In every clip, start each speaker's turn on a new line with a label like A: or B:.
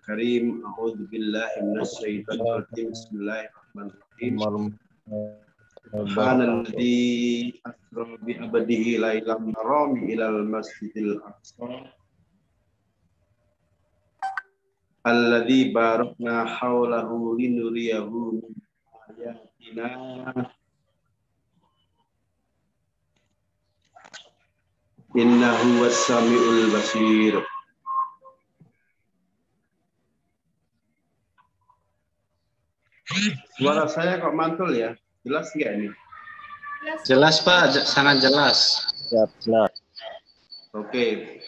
A: Karim, a'udzu billahi minasyaitonir rajim. Bismillahirrahmanirrahim. Subhanalladzi asra bi abdihi lailan harami ilal masjidil aqsa alladzi barakna haulahu linuriyahu min ayatina innahu was-sami'ul basir. Suara saya kok mantul ya? Jelas nggak ini?
B: Jelas Pak, sangat jelas.
C: Jelas.
A: Oke.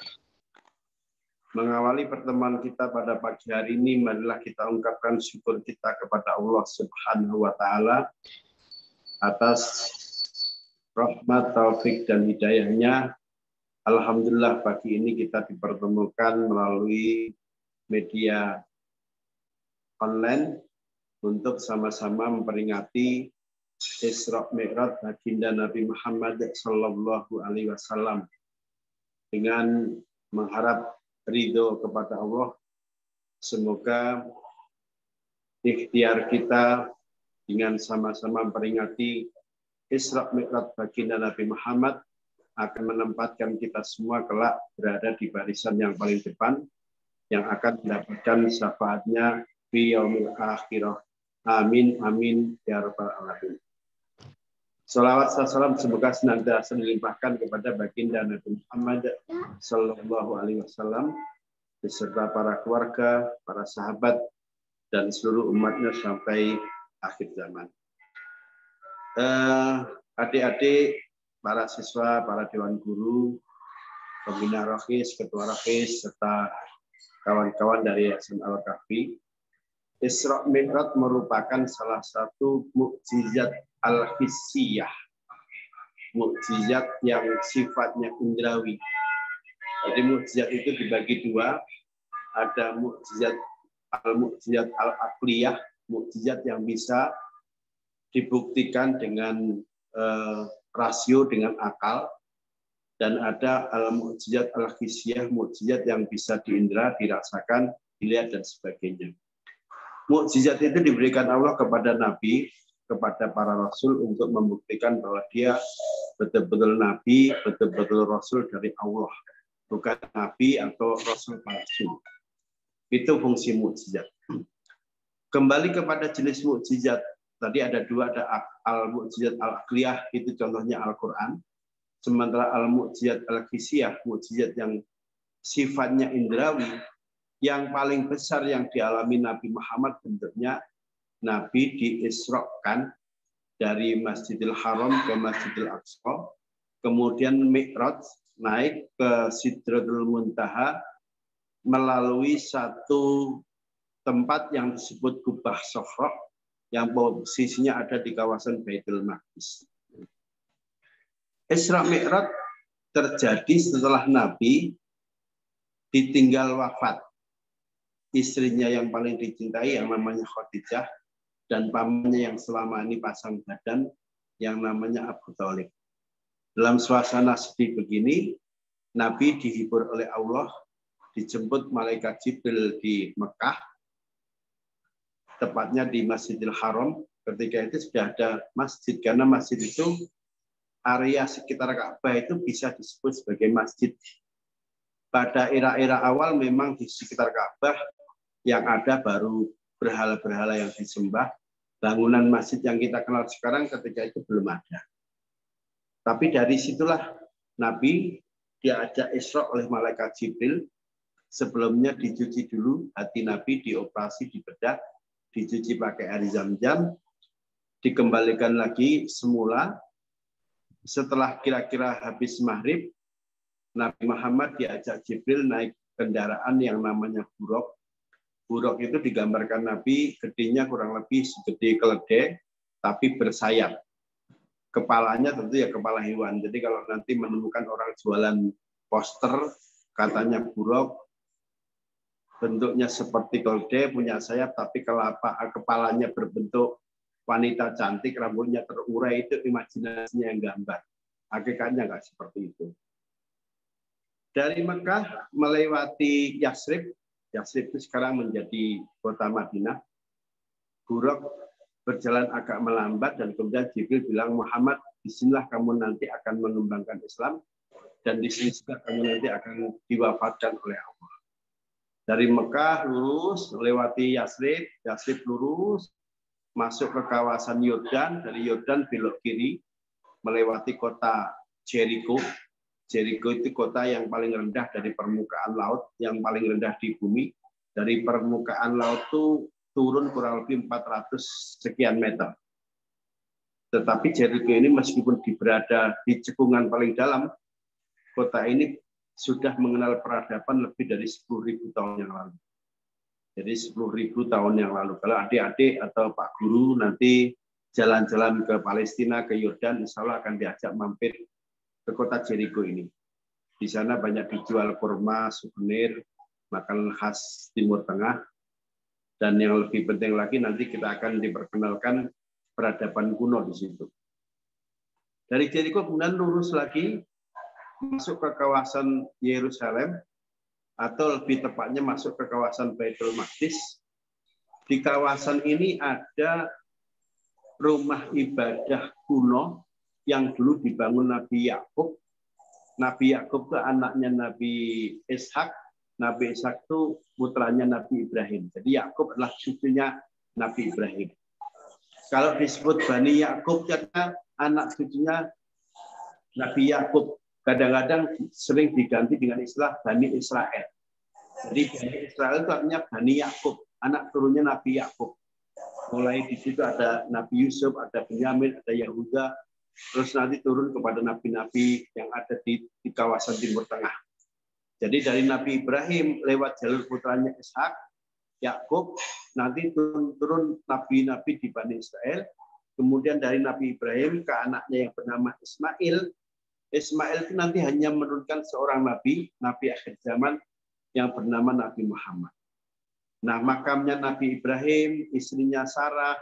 A: Mengawali pertemuan kita pada pagi hari ini, marilah kita ungkapkan syukur kita kepada Allah Subhanahu wa Ta'ala atas rahmat, taufik, dan hidayahnya. Alhamdulillah pagi ini kita dipertemukan melalui media online untuk sama-sama memperingati Isra Mi'raj baginda Nabi Muhammad sallallahu alaihi wasallam dengan mengharap ridho kepada Allah. Semoga ikhtiar kita dengan sama-sama memperingati Isra Mi'raj baginda Nabi Muhammad akan menempatkan kita semua kelak berada di barisan yang paling depan yang akan mendapatkan syafaatnya fi yaumil akhirah. Amin, amin, ya rabbal alamin. Salawat salam semoga senantiasa dilimpahkan kepada baginda Nabi Muhammad sallallahu alaihi wasallam beserta para keluarga, para sahabat, dan seluruh umatnya sampai akhir zaman. Adik-adik, para siswa, para dewan guru, pembina Rohis, ketua Rohis, serta kawan-kawan dari Yayasan Al-Kahfi, Isra Mi'raj merupakan salah satu mukjizat al-hissiyah, mukjizat yang sifatnya indrawi. Jadi mukjizat itu dibagi dua, ada mukjizat al-aqliyah, mukjizat yang bisa dibuktikan dengan rasio, dengan akal, dan ada al-mukjizat al-hissiyah, mukjizat yang bisa diindra, dirasakan, dilihat, dan sebagainya. Mukjizat itu diberikan Allah kepada Nabi, kepada para Rasul untuk membuktikan bahwa dia betul-betul Nabi, betul-betul Rasul dari Allah. Bukan Nabi atau Rasul palsu. Itu fungsi mukjizat. Kembali kepada jenis mukjizat. Tadi ada dua, ada al-mukjizat al-aqliyah, itu contohnya Al-Quran. Sementara al-mukjizat al-hissiyah, mukjizat yang sifatnya indrawi, yang paling besar yang dialami Nabi Muhammad bentuknya Nabi diisrokan dari Masjidil Haram ke Masjidil Aqsa, kemudian Mi'raj naik ke Sidratul Muntaha melalui satu tempat yang disebut Kubah Sokhra yang posisinya ada di kawasan Baitul Maqdis. Isra Mi'raj terjadi setelah Nabi ditinggal wafat istrinya yang paling dicintai yang namanya Khadijah dan pamannya yang selama ini pasang badan yang namanya Abu Thalib. Dalam suasana sedih begini, Nabi dihibur oleh Allah, dijemput malaikat Jibril di Mekah, tepatnya di Masjidil Haram. Ketika itu sudah ada masjid, karena masjid itu area sekitar Ka'bah itu bisa disebut sebagai masjid. Pada era-era awal memang di sekitar Ka'bah yang ada baru berhala-berhala yang disembah. Bangunan masjid yang kita kenal sekarang ketika itu belum ada. Tapi dari situlah Nabi diajak Isra oleh malaikat Jibril. Sebelumnya dicuci dulu, hati Nabi dioperasi, dibedah, dicuci pakai air Zam-Zam, dikembalikan lagi semula. Setelah kira-kira habis maghrib, Nabi Muhammad diajak Jibril naik kendaraan yang namanya buraq. Buraq itu digambarkan Nabi gedenya kurang lebih segede keledai, tapi bersayap. Kepalanya tentu ya kepala hewan. Jadi kalau nanti menemukan orang jualan poster, katanya buraq, bentuknya seperti keledai, punya sayap, tapi kepalanya berbentuk wanita cantik, rambutnya terurai, itu imajinasinya yang gambar. Hakikatnya nggak seperti itu. Dari Mekah melewati Yasrib, Yasrib itu sekarang menjadi kota Madinah. Buraq berjalan agak melambat dan kemudian Jibril bilang, Muhammad, disinilah kamu nanti akan mengembangkan Islam dan di sini juga kamu nanti akan diwafatkan oleh Allah. Dari Mekah lurus, melewati Yasrib, Yasrib lurus, masuk ke kawasan Yordan, dari Yordan belok kiri, melewati kota Jericho. Jericho itu kota yang paling rendah dari permukaan laut, yang paling rendah di bumi. Dari permukaan laut itu turun kurang lebih 400 sekian meter. Tetapi Jericho ini meskipun berada di cekungan paling dalam, kota ini sudah mengenal peradaban lebih dari 10.000 tahun yang lalu. Jadi 10.000 tahun yang lalu. Kalau adik-adik atau Pak Guru nanti jalan-jalan ke Palestina, ke Yordan, insya Allah akan diajak mampir ke kota Jericho ini. Di sana banyak dijual kurma, souvenir, makanan khas Timur Tengah. Dan yang lebih penting lagi nanti kita akan diperkenalkan peradaban kuno di situ. Dari Jericho kemudian lurus lagi masuk ke kawasan Yerusalem, atau lebih tepatnya masuk ke kawasan Baitul Maqdis. Di kawasan ini ada rumah ibadah kuno yang dulu dibangun Nabi Yakub. Nabi Yakub itu anaknya Nabi Ishak. Nabi Ishak itu putranya Nabi Ibrahim. Jadi Yakub adalah cucunya Nabi Ibrahim. Kalau disebut Bani Yakub karena anak cucunya Nabi Yakub. Kadang-kadang sering diganti dengan istilah Bani Israel. Jadi Bani Israel itu artinya Bani Yakub, anak turunnya Nabi Yakub. Mulai di situ ada Nabi Yusuf, ada Benyamin, ada Yahuda, terus nanti turun kepada nabi-nabi yang ada di kawasan Timur Tengah. Jadi dari Nabi Ibrahim lewat jalur putranya Ishak, Yakub, nanti turun nabi-nabi di Bani Israel. Kemudian dari Nabi Ibrahim ke anaknya yang bernama Ismail. Ismail itu nanti hanya menurunkan seorang nabi, nabi akhir zaman yang bernama Nabi Muhammad. Nah, makamnya Nabi Ibrahim, istrinya Sarah,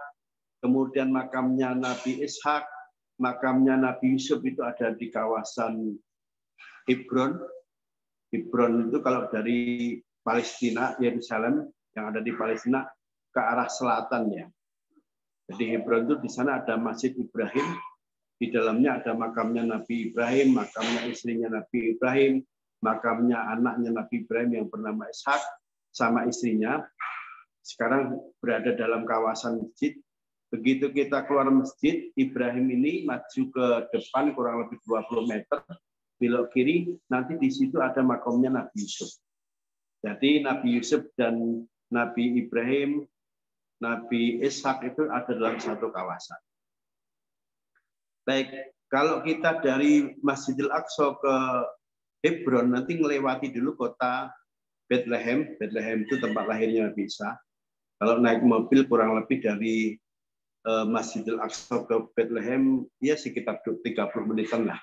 A: kemudian makamnya Nabi Ishak, makamnya Nabi Yusuf itu ada di kawasan Hebron. Hebron itu kalau dari Palestina, Yerusalem yang ada di Palestina ke arah selatan ya. Jadi Hebron itu di sana ada Masjid Ibrahim. Di dalamnya ada makamnya Nabi Ibrahim, makamnya istrinya Nabi Ibrahim, makamnya anaknya Nabi Ibrahim yang bernama Ishak, sama istrinya. Sekarang berada dalam kawasan masjid. Begitu kita keluar masjid, Ibrahim ini maju ke depan kurang lebih 20 meter, belok kiri, nanti di situ ada makamnya Nabi Yusuf. Jadi Nabi Yusuf dan Nabi Ibrahim, Nabi Ishak itu ada dalam satu kawasan. Baik, kalau kita dari Masjidil Aqsa ke Hebron, nanti melewati dulu kota Bethlehem. Bethlehem itu tempat lahirnya Nabi Isa. Kalau naik mobil kurang lebih dari Masjidil Aqsa ke Bethlehem, ya sekitar 30 menitan lah.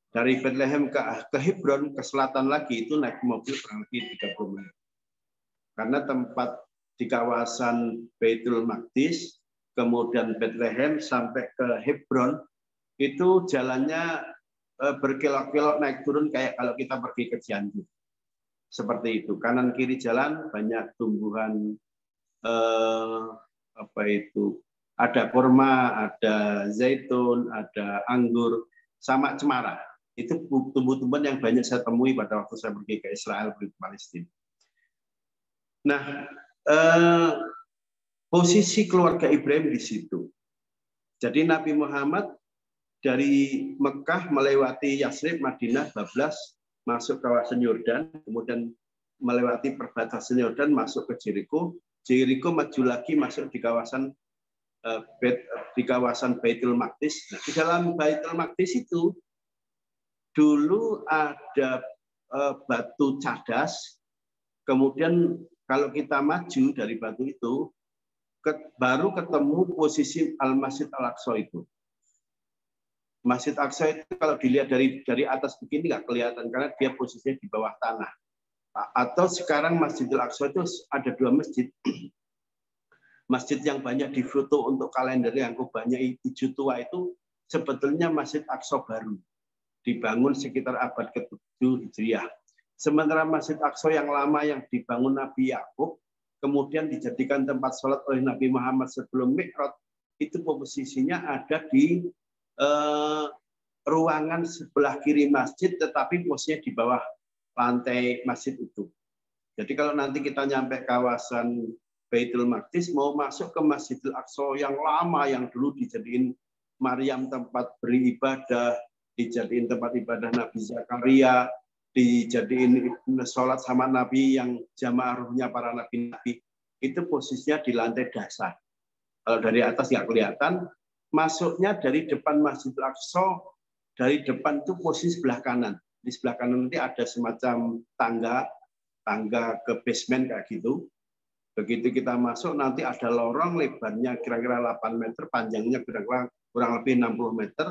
A: Dari Bethlehem ke Hebron, ke selatan lagi, itu naik mobil kurang lebih 30 menit. Karena tempat di kawasan Baitul Maqdis, kemudian Bethlehem sampai ke Hebron, itu jalannya berkelok-kelok naik turun kayak kalau kita pergi ke Cianjur. Seperti itu. Kanan kiri jalan banyak tumbuhan ada kurma, ada zaitun, ada anggur, sama cemara. Itu tumbuh-tumbuhan yang banyak saya temui pada waktu saya pergi ke Israel, ke Palestina. Nah, posisi keluarga Ibrahim di situ. Jadi Nabi Muhammad dari Mekah melewati Yasrib, Madinah, Bablas, masuk kawasan Yordan, kemudian melewati perbatasan Yordan, masuk ke Jericho. Jericho maju lagi masuk di kawasan Baitul Maqdis. Nah, di dalam Baitul Maqdis itu dulu ada batu cadas, kemudian kalau kita maju dari batu itu, baru ketemu posisi Al-Masjid Al-Aqsa itu. Masjid Aqsa itu kalau dilihat dari atas begini nggak kelihatan karena dia posisinya di bawah tanah. Atau sekarang Masjidil Aqsa itu ada dua masjid. Masjid yang banyak difoto untuk kalender yang banyak hijau tua itu sebetulnya Masjid Aqsa baru. Dibangun sekitar abad ke-7 Hijriah. Sementara Masjid Aqsa yang lama yang dibangun Nabi Yakub, kemudian dijadikan tempat sholat oleh Nabi Muhammad sebelum Mi'raj, itu posisinya ada di ruangan sebelah kiri masjid, tetapi posisinya di bawah lantai masjid itu. Jadi kalau nanti kita nyampe kawasan Baitul Maqdis, mau masuk ke Masjidil Aqsa yang lama, yang dulu dijadiin Maryam tempat beribadah, dijadiin tempat ibadah Nabi Zakaria, dijadiin sholat sama Nabi yang jamaah ruhnya para nabi-nabi, itu posisinya di lantai dasar. Kalau dari atas nggak kelihatan, masuknya dari depan Masjidil Aqsa, dari depan itu posisi sebelah kanan. Di sebelah kanan nanti ada semacam tangga ke basement kayak gitu. Begitu kita masuk, nanti ada lorong lebarnya kira-kira 8 meter, panjangnya kira-kira kurang lebih 60 meter.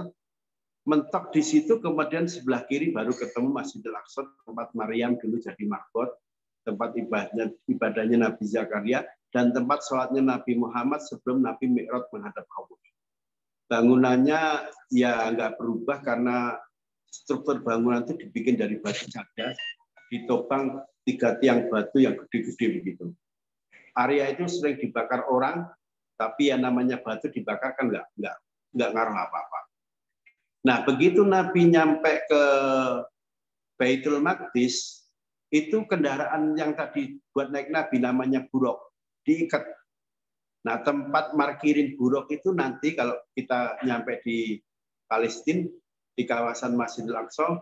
A: Mentok di situ, kemudian sebelah kiri baru ketemu Masjidil Aqsa, tempat Maryam dulu jadi marbot, tempat ibadahnya Nabi Zakaria, dan tempat sholatnya Nabi Muhammad sebelum Nabi Mi'raj menghadap Allah. Bangunannya ya nggak berubah karena struktur bangunan itu dibikin dari batu cadas, ditopang 3 tiang batu yang gede-gede begitu. Area itu sering dibakar orang, tapi yang namanya batu dibakar kan nggak ngaruh apa-apa. Nah, begitu Nabi nyampe ke Baitul Maqdis, itu kendaraan yang tadi buat naik Nabi namanya buruk, diikat. Nah, tempat markirin buruk itu nanti kalau kita nyampe di Palestina, di kawasan Masjidil Aqsa,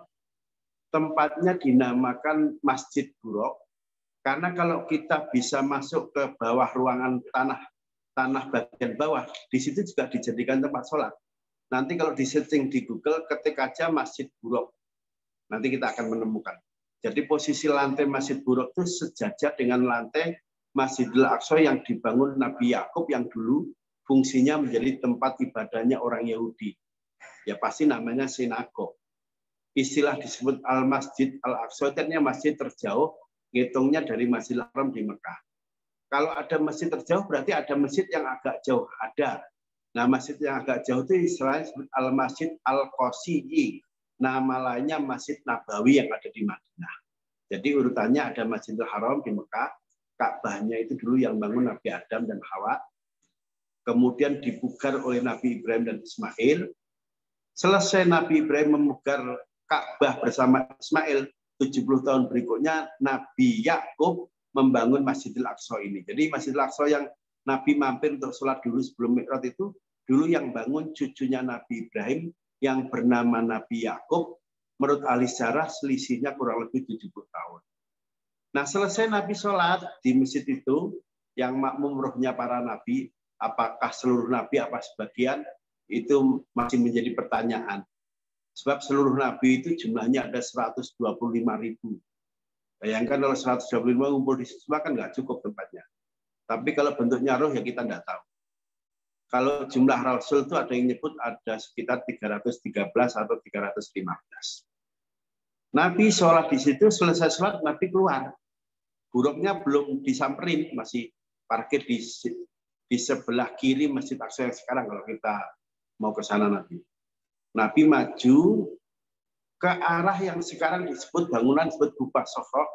A: tempatnya dinamakan Masjid Buruk. Karena kalau kita bisa masuk ke bawah ruangan tanah bagian bawah, di situ juga dijadikan tempat sholat. Nanti kalau di searching di Google, ketik aja Masjid Buruk. Nanti kita akan menemukan. Jadi posisi lantai Masjid Buruk itu sejajar dengan lantai Masjidil Aqsa yang dibangun Nabi Yakub yang dulu fungsinya menjadi tempat ibadahnya orang Yahudi. Ya pasti namanya sinagog. Istilah disebut Al-Masjid Al-Aqsa, artinya masjid terjauh, ngitungnya dari Masjidil Haram di Mekah. Kalau ada masjid terjauh berarti ada masjid yang agak jauh, ada. Nah, masjid yang agak jauh itu istilahnya disebut Al-Masjid Al-Qasi'i. Nama lainnya Masjid Nabawi yang ada di Madinah. Jadi urutannya ada Masjidil Haram di Mekah, Ka'bahnya itu dulu yang bangun Nabi Adam dan Hawa. Kemudian dipugar oleh Nabi Ibrahim dan Ismail. Selesai Nabi Ibrahim memugar Ka'bah bersama Ismail, 70 tahun berikutnya Nabi Yakub membangun Masjidil Aqsa ini. Jadi Masjidil Aqsa yang Nabi mampir untuk sholat dulu sebelum Mi'raj itu, dulu yang bangun cucunya Nabi Ibrahim yang bernama Nabi Yakub. Menurut ahli sejarah selisihnya kurang lebih 70 tahun. Nah, selesai Nabi sholat di masjid itu, yang makmum rohnya para nabi, apakah seluruh nabi apa sebagian, itu masih menjadi pertanyaan. Sebab seluruh nabi itu jumlahnya ada 125.000. Bayangkan kalau 125 ngumpul di situ kan nggak cukup tempatnya. Tapi kalau bentuknya roh ya kita nggak tahu. Kalau jumlah rasul itu ada yang nyebut ada sekitar 313 atau 315. Nabi sholat di situ, selesai sholat Nabi keluar. Buruknya belum disamperin, masih parkir di sebelah kiri Masjid Aqsa yang sekarang kalau kita mau ke sana Nabi. Nabi maju ke arah yang sekarang disebut bangunan disebut Kubah Sofro.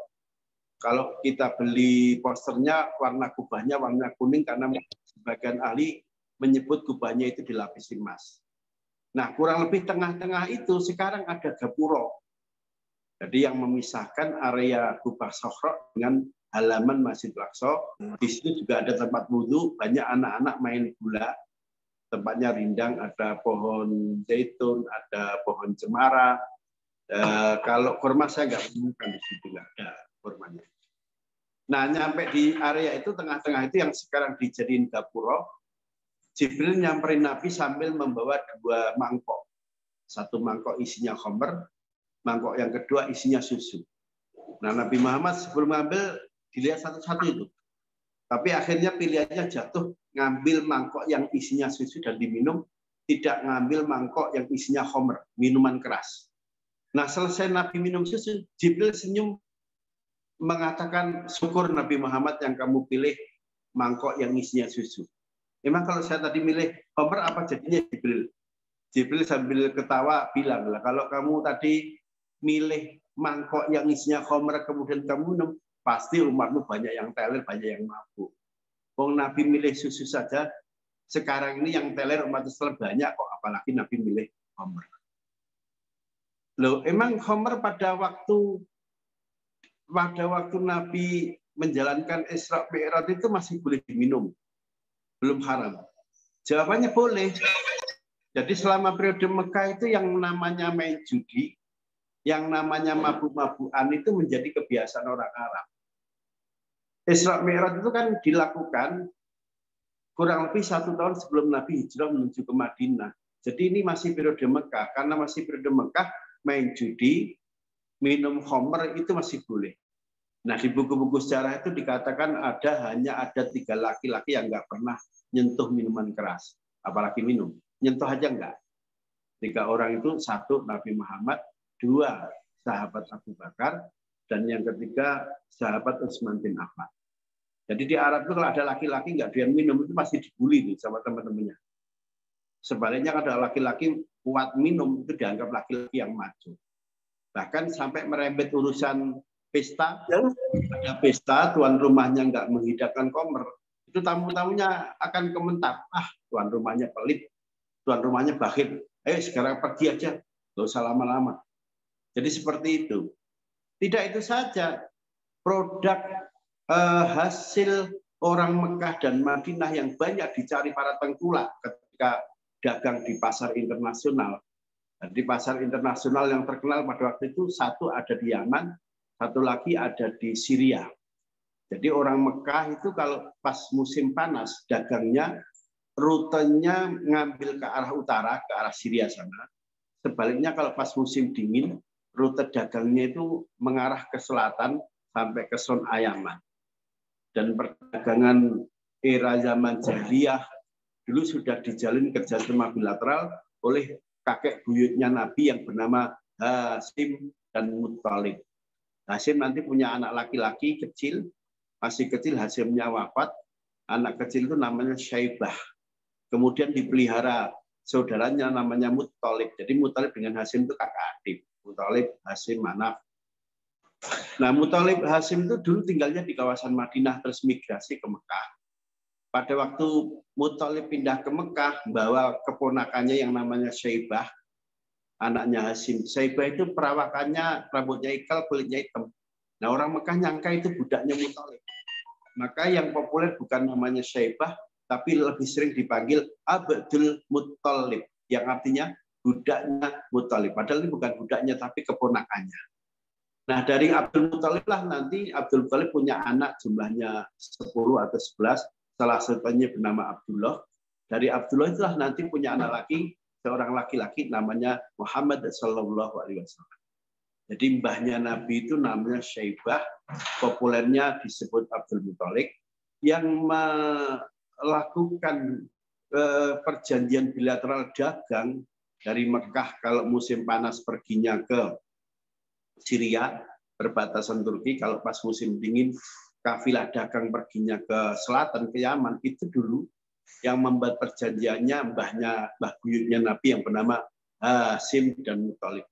A: Kalau kita beli posternya warna kubahnya warna kuning karena sebagian ahli menyebut kubahnya itu dilapisi emas. Nah, kurang lebih tengah-tengah itu sekarang ada gapura. Jadi yang memisahkan area Kubah Sofro dengan halaman Masjidil Aqsa. Di situ juga ada tempat wudhu, banyak anak-anak main bola. Tempatnya rindang, ada pohon zaitun, ada pohon cemara. Kalau kurma saya nggak menemukan di situ, nggak ada kurmanya. Nah, nyampe di area itu, tengah-tengah itu yang sekarang dijadiin gapura, Jibril nyamperin Nabi sambil membawa 2 mangkok. 1 mangkok isinya khamr, mangkok yang kedua isinya susu. Nah, Nabi Muhammad sebelum ngambil dilihat satu-satu itu. Tapi akhirnya pilihannya jatuh ngambil mangkok yang isinya susu dan diminum, tidak ngambil mangkok yang isinya khamr, minuman keras. Nah, selesai Nabi minum susu, Jibril senyum mengatakan, syukur Nabi Muhammad yang kamu pilih mangkok yang isinya susu. Memang kalau saya tadi milih khamr apa jadinya Jibril? Jibril sambil ketawa bilang, lah kalau kamu tadi milih mangkok yang isinya khamr kemudian kamu minum, pasti umatmu banyak yang teler, banyak yang mabuk. Wong Nabi milih susu saja, sekarang ini yang teler umat Islam banyak kok, apalagi Nabi milih khamr. Loh, emang khamr pada waktu Nabi menjalankan Isra Mi'raj itu masih boleh diminum? Belum haram? Jawabannya boleh. Jadi selama periode Mekah itu yang namanya main judi, yang namanya mabuk-mabukan itu menjadi kebiasaan orang Arab. Isra Mi'raj itu kan dilakukan kurang lebih 1 tahun sebelum Nabi hijrah menuju ke Madinah. Jadi ini masih periode Mekah. Karena masih periode Mekah, main judi, minum khamr itu masih boleh. Nah, di buku-buku sejarah itu dikatakan hanya ada 3 laki-laki yang nggak pernah nyentuh minuman keras. Apalagi minum. Nyentuh aja nggak. 3 orang itu, 1 Nabi Muhammad, 2 sahabat Abu Bakar, dan yang ketiga sahabat Utsman bin Affan. Jadi di Arab itu kalau ada laki-laki nggak doyan minum itu pasti dibully nih sama teman-temannya. Sebaliknya kalau ada laki-laki kuat minum itu dianggap laki-laki yang maju. Bahkan sampai merembet urusan pesta, ada pesta tuan rumahnya nggak menghidangkan khamr, itu tamu-tamunya akan komentar, tuan rumahnya pelit, tuan rumahnya bakhil, ayo sekarang pergi aja, nggak usah lama-lama. Jadi seperti itu. Tidak itu saja, produk hasil orang Mekah dan Madinah yang banyak dicari para tengkulak ketika dagang di pasar internasional. Di pasar internasional yang terkenal pada waktu itu, 1 ada di Yaman, 1 lagi ada di Syria. Jadi orang Mekah itu kalau pas musim panas, dagangnya rutenya ngambil ke arah utara, ke arah Syria sana. Sebaliknya kalau pas musim dingin, rute dagangnya itu mengarah ke selatan sampai ke Son Ayaman. Dan perdagangan era zaman jahiliyah dulu sudah dijalin kerjasama bilateral oleh kakek buyutnya Nabi yang bernama Hasim dan Muttalib. Hasim nanti punya anak laki-laki kecil, masih kecil, Hasimnya wafat, anak kecil itu namanya Syaibah. Kemudian dipelihara saudaranya namanya Muttalib. Jadi Muttalib dengan Hasim itu kakak adik. Muttalib, Hasim, Manaf. Nah, Muttalib Hasim itu dulu tinggalnya di kawasan Madinah, terus migrasi ke Mekah. Pada waktu Muttalib pindah ke Mekah, bawa keponakannya yang namanya Syaibah, anaknya Hasim. Syaibah itu perawakannya, rambutnya ikal, kulitnya hitam. Nah, orang Mekah nyangka itu budaknya Muttalib. Maka yang populer bukan namanya Syaibah, tapi lebih sering dipanggil Abdul Muttalib, yang artinya budaknya Muttalib. Padahal ini bukan budaknya, tapi keponakannya. Nah, dari Abdul Muttalib lah nanti Abdul Muttalib punya anak jumlahnya 10 atau 11, salah satunya bernama Abdullah. Dari Abdullah itulah nanti punya anak lagi, seorang laki-laki namanya Muhammad sallallahu alaihi wasallam. Jadi mbahnya Nabi itu namanya Syaibah, populernya disebut Abdul Muttalib, yang melakukan perjanjian bilateral dagang dari Mekah kalau musim panas perginya ke Syria, perbatasan Turki. Kalau pas musim dingin, kafilah dagang perginya ke selatan, ke Yaman. Itu dulu yang membuat perjanjiannya mbah buyutnya Nabi yang bernama Hasim dan Muttalib.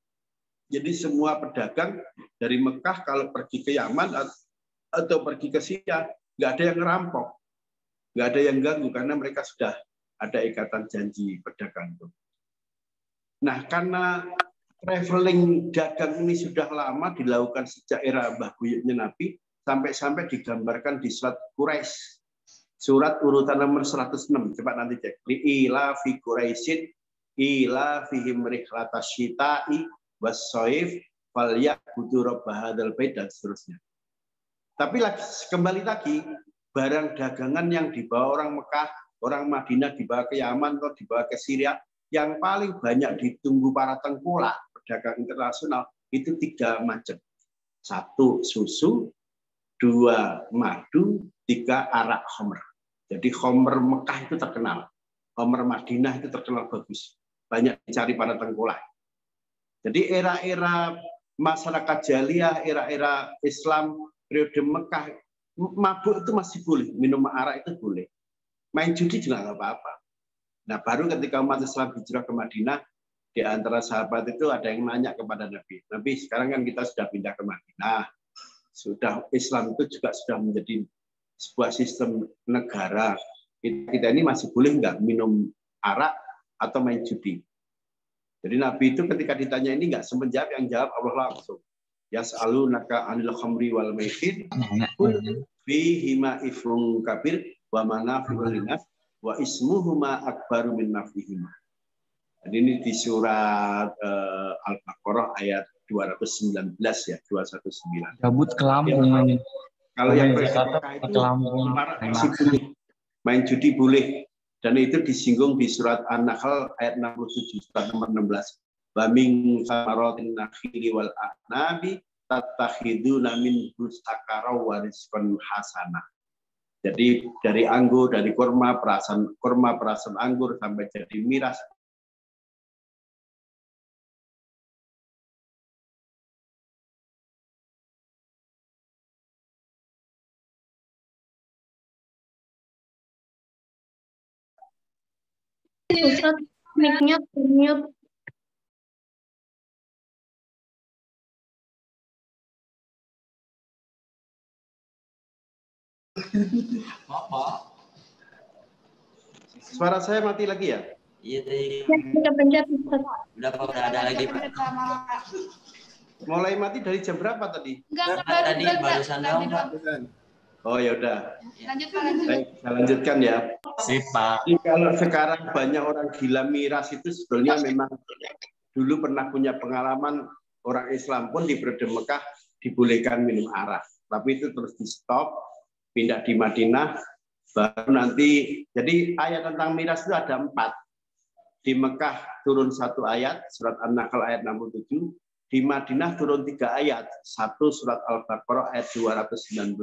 A: Jadi semua pedagang dari Mekah kalau pergi ke Yaman atau pergi ke Syria, nggak ada yang ngerampok, nggak ada yang ganggu, karena mereka sudah ada ikatan janji perdagang itu. Nah, karena traveling dagang ini sudah lama dilakukan sejak era mbah buyutnya Nabi, sampai-sampai digambarkan di surat Quraisy. Surat urutan nomor 106. Coba nanti cek. Ila fi Quraisyin ila fihim rihlatas syita'i was-shaif falyabudu rabb hadzal bait dan seterusnya. Tapi kembali lagi, barang dagangan yang dibawa orang Mekah, orang Madinah dibawa ke Yaman atau dibawa ke Syria, yang paling banyak ditunggu para tengkulak pedagang internasional itu 3 macam. 1 susu, 2 madu, 3 arak khamr. Jadi khamr Mekah itu terkenal, khamr Madinah itu terkenal bagus, banyak dicari para tengkulak. Jadi era-era masyarakat jahiliyah, era-era Islam, periode Mekah, mabuk itu masih boleh, minum arak itu boleh, main judi juga nggak apa-apa. Nah, baru ketika umat Islam hijrah ke Madinah, Di antara sahabat itu ada yang nanya kepada Nabi. Nabi, sekarang kan kita sudah pindah ke Madinah. Islam itu juga sudah menjadi sebuah sistem negara. Kita ini masih boleh nggak minum arak atau main judi? Jadi Nabi itu ketika ditanya ini nggak sempat jawab, yang jawab Allah langsung. Yas'alunaka 'anil khamri wal maisir qul fihima ifrun kabir wa manafi'u linnas wa ismuhuma akbaru min nafihima. Jadi ini di surat Al-Baqarah ayat 219 ya, 219.
C: Gabut ke Lampung.
A: Ya, kalau yang itu masih boleh. Main judi boleh. Dan itu disinggung di surat An-Nahl ayat 67, surat nomor 16. Wa min samaratin nakhili wal a'nabi tattakhiduna min husakara wa rizqan hasanah. Jadi dari anggur, dari kurma, perasan anggur sampai jadi miras.
D: Ustaz, mic-nya mute.
A: Suara saya mati lagi ya?
E: Iya tadi.
D: Kita pencet Ustaz.
E: Udah ada lagi Pak.
A: Mulai mati dari jam berapa tadi?
D: Enggak,
E: Tadi barusan dong Pak.
A: Oh ya udah.
D: Lanjut Pak.
A: Baik, saya lanjutkan ya.
C: Sip, Pak.
A: Jadi kalau sekarang banyak orang gila miras itu sebetulnya memang dulu pernah punya pengalaman orang Islam pun di periode Mekah dibolehkan minum arak. Tapi itu terus di stop, pindah di Madinah, baru nanti. Jadi ayat tentang miras itu ada 4. Di Mekah turun 1 ayat, surat An-Nahl ayat 67. Di Madinah turun 3 ayat. 1 surat Al-Baqarah ayat 219.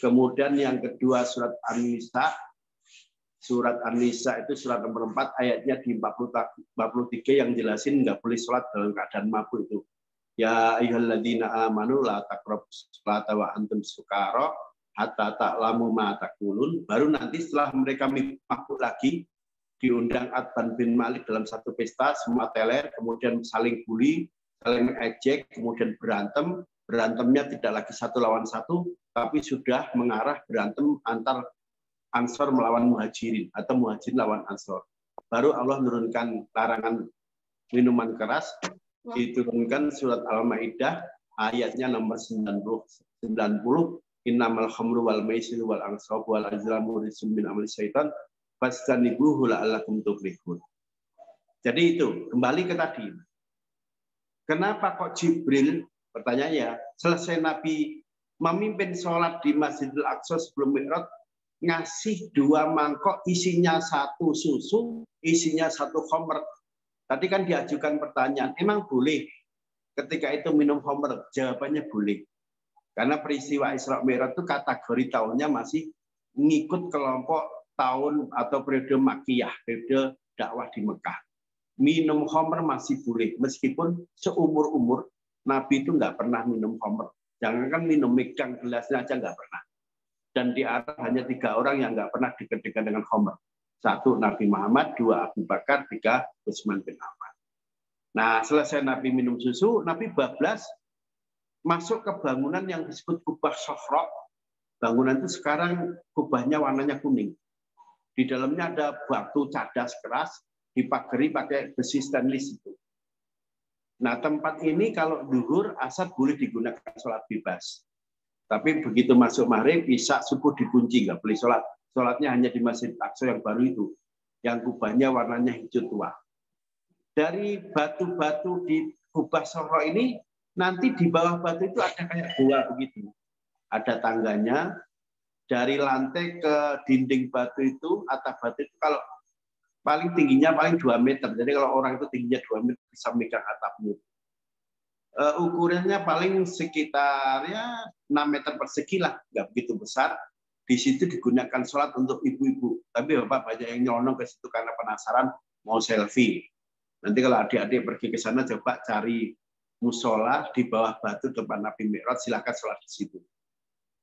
A: Kemudian yang kedua surat An-Nisa. Surat An-Nisa itu surat nomor 4 ayatnya di 43 yang jelasin nggak boleh sholat dalam keadaan mabuk itu. Ya ayyuhalladzina amanu la taqrabus sholata wa antum sukara hatta ta'lamu ma taqulun. Baru nanti setelah mereka mabuk lagi diundang Atban bin Malik dalam satu pesta, semua teler, kemudian saling bully, saling ejek, kemudian berantem. Berantemnya tidak lagi 1 lawan 1, tapi sudah mengarah berantem antar Ansor melawan Muhajirin atau Muhajirin lawan Ansor. Baru Allah menurunkan larangan minuman keras, diturunkan surat Al-Maidah ayatnya nomor 90. Innamal khamru wal maisir wal ansab wal azlamu rijsun min amali syaitan fastanibuhu la'allakum tuflihun. Jadi itu, kembali ke tadi. Kenapa kok Jibril, pertanyaannya, selesai Nabi memimpin sholat di Masjidil Aqsa sebelum Mi'raj, ngasih 2 mangkok isinya 1 susu, isinya 1 khamr. Tadi kan diajukan pertanyaan, emang boleh ketika itu minum khamr? Jawabannya boleh. Karena peristiwa Isra Mi'raj itu kategori tahunnya masih ngikut kelompok tahun atau periode Makkiyah, periode dakwah di Mekah. Minum khamr masih boleh, meskipun seumur-umur Nabi itu nggak pernah minum khamr. Jangankan minum, megang gelasnya aja nggak pernah. Dan di Arab hanya 3 orang yang nggak pernah deket-deket dengan khamr. 1 Nabi Muhammad, 2 Abu Bakar, 3 Utsman bin Affan. Nah, selesai Nabi minum susu, Nabi bablas masuk ke bangunan yang disebut kubah Sofra. Bangunan itu sekarang kubahnya warnanya kuning. Di dalamnya ada batu cadas keras, dipagari pakai besi stainless itu. Nah, tempat ini kalau duhur, asar boleh digunakan sholat bebas. Tapi begitu masuk maghrib, isya, subuh dikunci, nggak boleh sholat. Sholatnya hanya di Masjid Aqsa yang baru itu, yang kubahnya warnanya hijau tua. Dari batu-batu di kubah Sofra ini, nanti di bawah batu itu ada kayak gua begitu. Ada tangganya, dari lantai ke dinding batu itu, atap batu itu kalau paling tingginya paling 2 meter. Jadi kalau orang itu tingginya 2 meter bisa megang atapnya. Ukurannya paling sekitar ya 6 meter persegi lah, nggak begitu besar. Di situ digunakan sholat untuk ibu-ibu. Tapi Bapak banyak yang nyelonong ke situ karena penasaran mau selfie. Nanti kalau adik-adik pergi ke sana coba cari musola di bawah batu depan Nabi Mi'raj, silakan sholat di situ.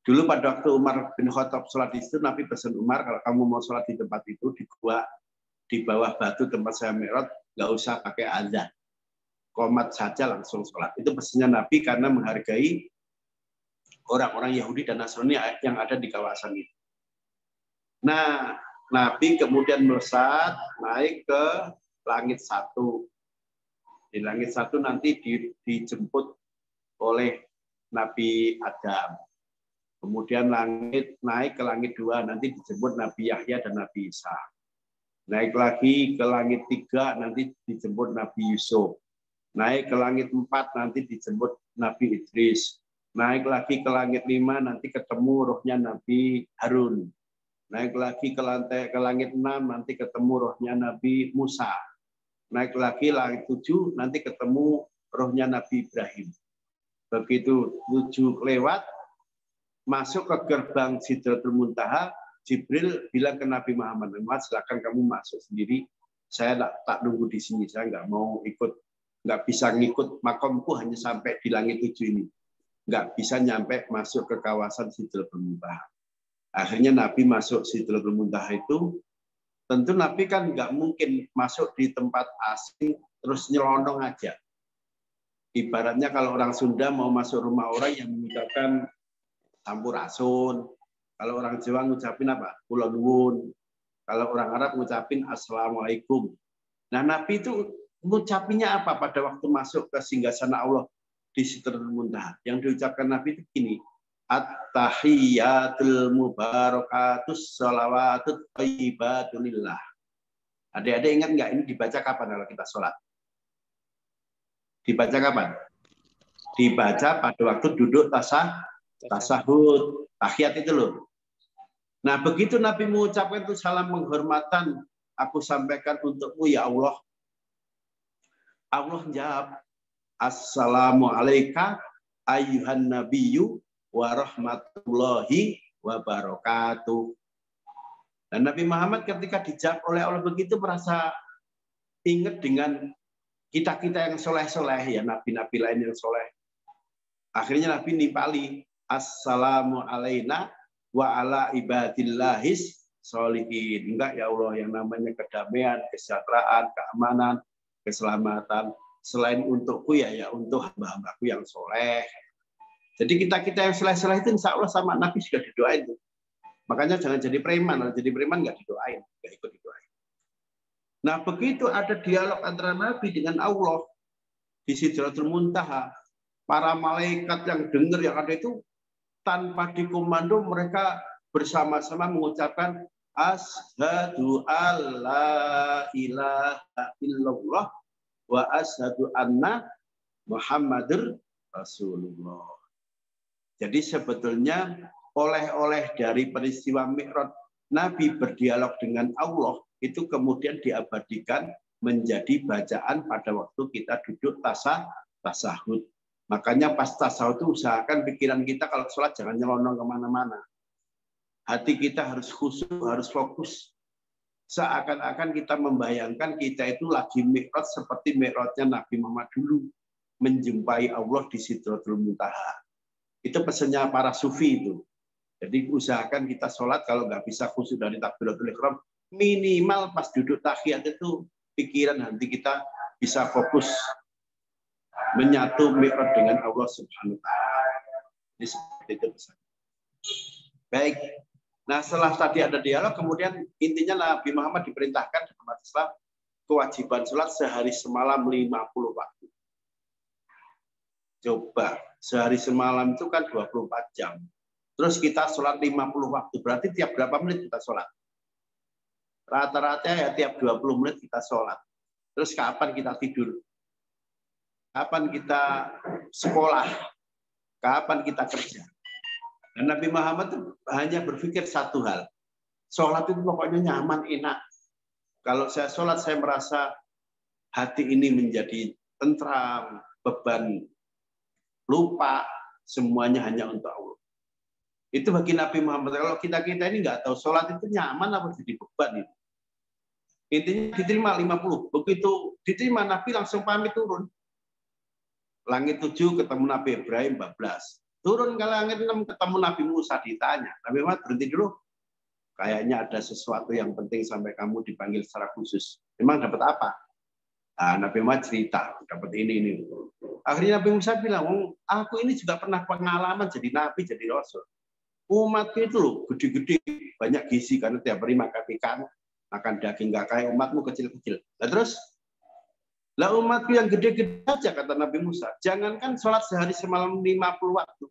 A: Dulu pada waktu Umar bin Khattab sholat di situ, Nabi pesan Umar, kalau kamu mau sholat di tempat itu, di gua di bawah batu tempat saya Mi'raj, nggak usah pakai azan. Qomat saja langsung sholat. Itu pesannya Nabi karena menghargai orang-orang Yahudi dan Nasrani yang ada di kawasan itu. Nah, Nabi kemudian melesat naik ke langit 1. Di langit 1 nanti dijemput oleh Nabi Adam. Kemudian naik ke langit 2, nanti dijemput Nabi Yahya dan Nabi Isa. Naik lagi ke langit 3, nanti dijemput Nabi Yusuf. Naik ke langit 4, nanti dijemput Nabi Idris. Naik lagi ke langit 5, nanti ketemu rohnya Nabi Harun. Naik lagi ke langit 6, nanti ketemu rohnya Nabi Musa. Naik lagi langit 7, nanti ketemu rohnya Nabi Ibrahim. Begitu 7 lewat, masuk ke gerbang Sidratul Muntaha, Jibril bilang ke Nabi Muhammad, silakan kamu masuk sendiri. Saya tak nunggu di sini, saya nggak mau ikut, nggak bisa ngikut makomku hanya sampai di langit 7 ini. Nggak bisa nyampe masuk ke kawasan Sidratul Muntaha. Akhirnya Nabi masuk Sidratul Muntaha itu, tentu Nabi kan nggak mungkin masuk di tempat asing terus nyelonong aja. Ibaratnya kalau orang Sunda mau masuk rumah orang yang mengucapkan sampurasun. Kalau orang Jawa ngucapin apa? Kula nuwun. Kalau orang Arab ngucapin assalamualaikum. Nah, Nabi itu ngucapinnya apa pada waktu masuk ke singgasana Allah di Sidratul Muntaha? Yang diucapkan Nabi itu gini, at-tahiyyatul mubarakatus shalawatut thayyibatulillah. Adik-adik ingat nggak ini dibaca kapan kalau kita sholat? Dibaca kapan? Dibaca pada waktu duduk tasahud, tahiyat itu loh. Nah, begitu Nabi mengucapkan itu salam penghormatan, aku sampaikan untukmu ya Allah. Allah jawab, Assalamualaikum ayyuhan nabiyyu wa rahmatullahi wa barakatuh. Dan Nabi Muhammad ketika dijawab oleh Allah begitu merasa ingat dengan kita-kita yang soleh-soleh, ya nabi-nabi lain yang soleh. Akhirnya Nabi nipali, Assalamu alaina wa ala ibadillahis sholihin. Enggak ya Allah, yang namanya kedamaian, kesejahteraan, keamanan, keselamatan. Selain untukku ya untuk hamba-hambaku yang soleh. Jadi kita-kita yang soleh-soleh itu insya Allah sama Nabi sudah didoain. Makanya jangan jadi preman. Kalau jadi preman nggak didoain, nggak ikut didoain. Nah, begitu ada dialog antara Nabi dengan Allah di Sidratul Muntaha, para malaikat yang dengar yang ada itu tanpa dikomando mereka bersama-sama mengucapkan asyhadu alla ilaha illallah wa asyhadu anna Muhammadur Rasulullah. Jadi sebetulnya oleh-oleh dari peristiwa Mi'raj Nabi berdialog dengan Allah itu kemudian diabadikan menjadi bacaan pada waktu kita duduk tasahud. Makanya pas tasawuf itu usahakan pikiran kita kalau sholat jangan nyelonong kemana-mana. Hati kita harus khusyuk, harus fokus. Seakan-akan kita membayangkan kita itu lagi mi'raj seperti mi'rajnya Nabi Muhammad dulu. Menjumpai Allah di Sidratul Muntaha. Itu pesannya para sufi itu. Jadi usahakan kita sholat kalau nggak bisa khusyuk dari takbiratul ihram, minimal pas duduk tahiyat itu pikiran hati kita bisa fokus menyatu mi'raj dengan Allah Subhanahu wa taala. Ini seperti itu. Baik. Nah, setelah tadi ada dialog, kemudian intinya Nabi Muhammad diperintahkan dalam umat Islam kewajiban sholat sehari semalam 50 waktu. Coba, sehari semalam itu kan 24 jam. Terus kita sholat 50 waktu, berarti tiap berapa menit kita sholat? Rata-rata ya tiap 20 menit kita sholat. Terus kapan kita tidur? Kapan kita sekolah? Kapan kita kerja? Dan Nabi Muhammad itu hanya berpikir satu hal. Sholat itu pokoknya nyaman, enak. Kalau saya sholat, saya merasa hati ini menjadi tentram, beban lupa, semuanya hanya untuk Allah. Itu bagi Nabi Muhammad. Kalau kita-kita ini nggak tahu sholat itu nyaman apa jadi beban itu. Intinya diterima 50. Begitu diterima, Nabi langsung pamit turun. Langit 7 ketemu Nabi Ibrahim 14. Turun ke langit 6 ketemu Nabi Musa, ditanya. Nabi Muhammad berhenti dulu. Kayaknya ada sesuatu yang penting sampai kamu dipanggil secara khusus. Memang dapat apa? Nah, Nabi Muhammad cerita dapat ini. Akhirnya Nabi Musa bilang, aku ini juga pernah pengalaman jadi nabi, jadi rasul. Umatku itu loh gede-gede, banyak gizi karena tiap hari makan ikan, makan daging, nggak kayak umatmu kecil-kecil. Nah, terus, lah umatku yang gede-gede saja kata Nabi Musa. Jangankan sholat sehari semalam 50 waktu,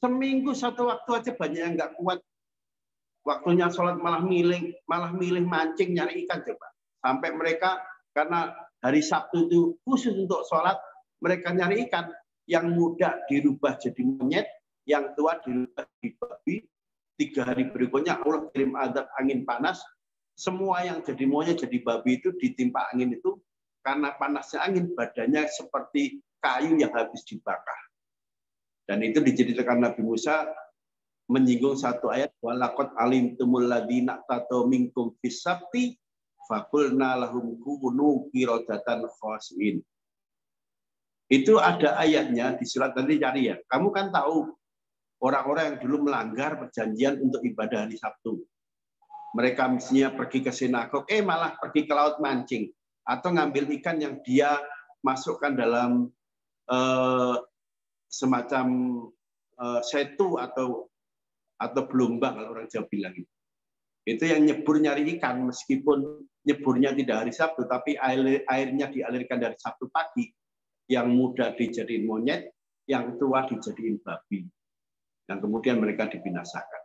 A: seminggu satu waktu aja banyak yang nggak kuat. Waktunya sholat malah milih mancing nyari ikan coba. Sampai mereka karena hari Sabtu itu khusus untuk sholat, mereka nyari ikan. Yang muda dirubah jadi monyet, yang tua dirubah jadi babi. 3 hari berikutnya Allah kirim azab angin panas. Semua yang jadi monyet jadi babi itu ditimpa angin itu karena panasnya angin badannya seperti kayu yang habis dibakar. Dan itu diceritakan Nabi Musa menyinggung satu ayat, walaqad alimtumul ladzina tatu minkum fis sabti faqulna lahum kunu qiradatan khasiin. Itu ada ayatnya di surat, nanti cari ya. Kamu kan tahu orang-orang yang dulu melanggar perjanjian untuk ibadah hari Sabtu. Mereka mestinya pergi ke sinagog, malah pergi ke laut mancing atau ngambil ikan yang dia masukkan dalam semacam setu atau belumbang kalau orang Jawa bilang itu. Itu yang nyebur nyari ikan meskipun nyeburnya tidak hari Sabtu, tapi airnya dialirkan dari Sabtu pagi. Yang muda dijadiin monyet, yang tua dijadiin babi. Yang kemudian mereka dibinasakan.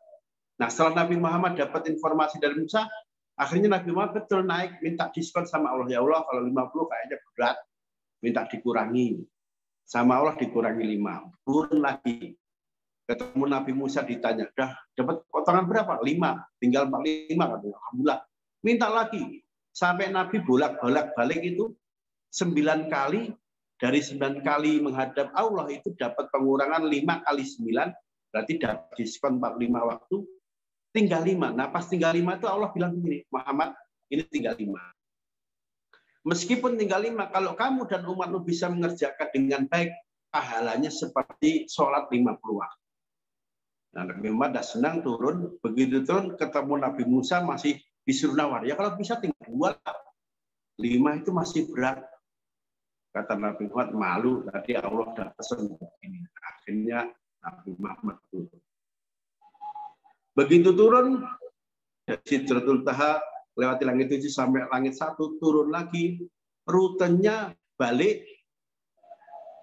A: Nah, setelah Nabi Muhammad dapat informasi dari Musa, akhirnya Nabi Muhammad betul naik, minta diskon sama Allah. Ya Allah, kalau 50 kayaknya berat, minta dikurangi. Sama Allah dikurangi 5. Turun lagi. Ketemu Nabi Musa ditanya, dah dapat potongan berapa? 5. Tinggal 45 katanya. Alhamdulillah. Minta lagi. Sampai Nabi bolak-balik itu 9 kali. Dari 9 kali menghadap Allah itu dapat pengurangan 5 kali 9. Berarti dapat diskon 45 waktu. Tinggal 5. Nah pas tinggal 5 itu Allah bilang begini, Muhammad ini tinggal 5. Meskipun tinggal 5, kalau kamu dan umatmu bisa mengerjakan dengan baik, pahalanya seperti sholat 50 waktu. Nah, Nabi Muhammad dah senang turun, begitu turun ketemu Nabi Musa masih disuruh nawar. Ya kalau bisa tinggal 2, 5 itu masih berat. Kata Nabi Muhammad, malu, tadi Allah dah pesan begini. Akhirnya Nabi Muhammad turun. Begitu turun, dari Sidratul Muntaha, lewati langit 7 sampai langit 1, turun lagi, rutenya balik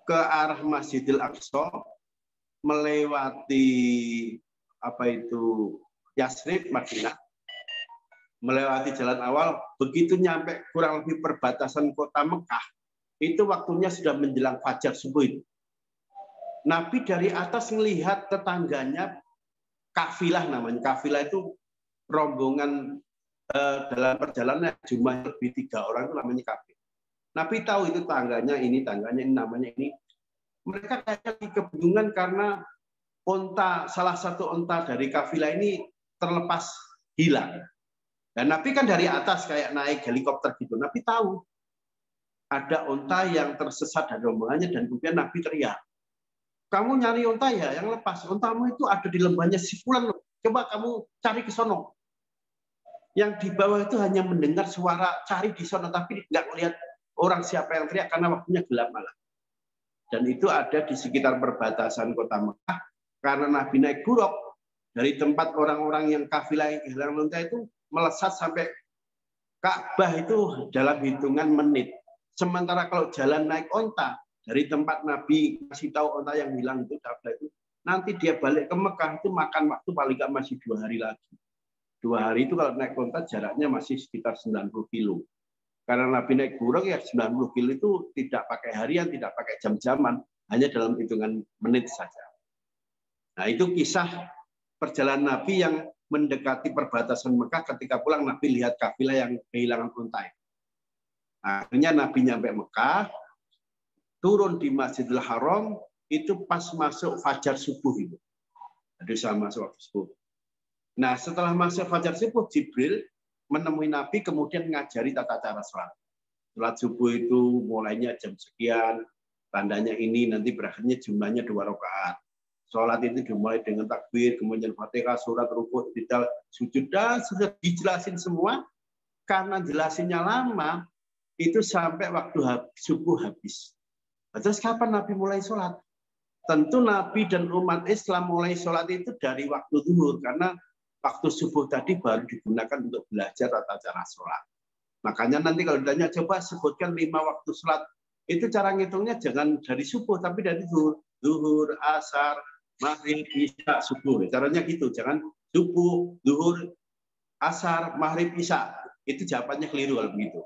A: ke arah Masjidil Aqsa, melewati Yasrib, Madinah, melewati jalan awal, begitu nyampe kurang lebih perbatasan kota Mekah, itu waktunya sudah menjelang fajar subuh itu. Nabi dari atas melihat tetangganya, kafilah namanya. Kafilah itu rombongan dalam perjalanan jumlah lebih 3 orang itu namanya kafir. Nabi tahu itu tangganya ini namanya ini. Mereka kayaknya kebingungan karena salah satu onta dari kafilah ini terlepas hilang. Dan Nabi kan dari atas kayak naik helikopter gitu. Nabi tahu ada onta yang tersesat dari rombongannya dan kemudian Nabi teriak, kamu nyari onta ya yang lepas, ontamu itu ada di lembahnya si fulan, coba kamu cari ke sono. Yang di bawah itu hanya mendengar suara cari di sono, tapi nggak melihat orang siapa yang teriak karena waktunya gelap malam. Dan itu ada di sekitar perbatasan kota Mekah, karena Nabi naik buruk dari tempat orang-orang yang kafilah yang hilang onta itu melesat sampai Ka'bah itu dalam hitungan menit. Sementara kalau jalan naik onta, dari tempat Nabi kasih tahu onta yang hilang itu, nanti dia balik ke Mekah itu makan waktu paling nggak masih 2 hari lagi. 2 hari itu kalau naik onta jaraknya masih sekitar 90 kilo. Karena Nabi naik buruk ya 90 kilo itu tidak pakai harian, tidak pakai jam-jaman, hanya dalam hitungan menit saja. Nah itu kisah perjalanan Nabi yang mendekati perbatasan Mekah, ketika pulang Nabi lihat kafilah yang kehilangan onta. Akhirnya Nabi nyampe Mekah, turun di Masjidil Haram, itu pas masuk fajar subuh itu. Jadi sama masuk waktu subuh. Nah setelah masuk fajar subuh, Jibril menemui Nabi kemudian ngajari tata cara sholat. Sholat subuh itu mulainya jam sekian, tandanya ini, nanti berakhirnya jumlahnya 2 rakaat. Sholat itu dimulai dengan takbir, kemudian Fatihah, surat, rukuk, sujud, dan sudah dijelasin semua. Karena jelasinnya lama, itu sampai waktu subuh habis. Nah, terus kapan Nabi mulai sholat? Tentu Nabi dan umat Islam mulai sholat itu dari waktu zuhur, karena waktu subuh tadi baru digunakan untuk belajar tata cara sholat. Makanya nanti kalau ditanya, coba sebutkan 5 waktu sholat. Itu cara ngitungnya jangan dari subuh, tapi dari zuhur, asar, maghrib, isya, subuh. Caranya gitu, jangan subuh, zuhur, asar, maghrib, isya. Itu jawabannya keliru kalau begitu.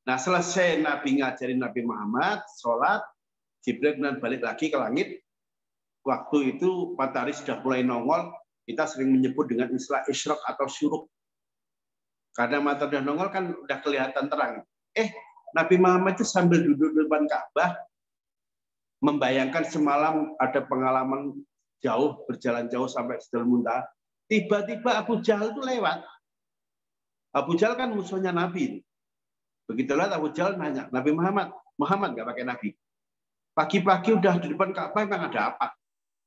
A: Nah, selesai Nabi ngajarin Nabi Muhammad, sholat, Jibril dan balik lagi ke langit. Waktu itu matahari sudah mulai nongol, kita sering menyebut dengan istilah isyraq atau syuruk. Karena matahari sudah nongol kan udah kelihatan terang. Nabi Muhammad itu sambil duduk di depan Ka'bah, membayangkan semalam ada pengalaman jauh, berjalan jauh sampai Sidratul Muntaha. Tiba-tiba Abu Jahal itu lewat. Abu Jahal kan musuhnya Nabi. Begitu lihat Abu Jahal nanya, Nabi Muhammad nggak pakai Nabi. Pagi-pagi udah di depan Ka'bah, memang ada apa?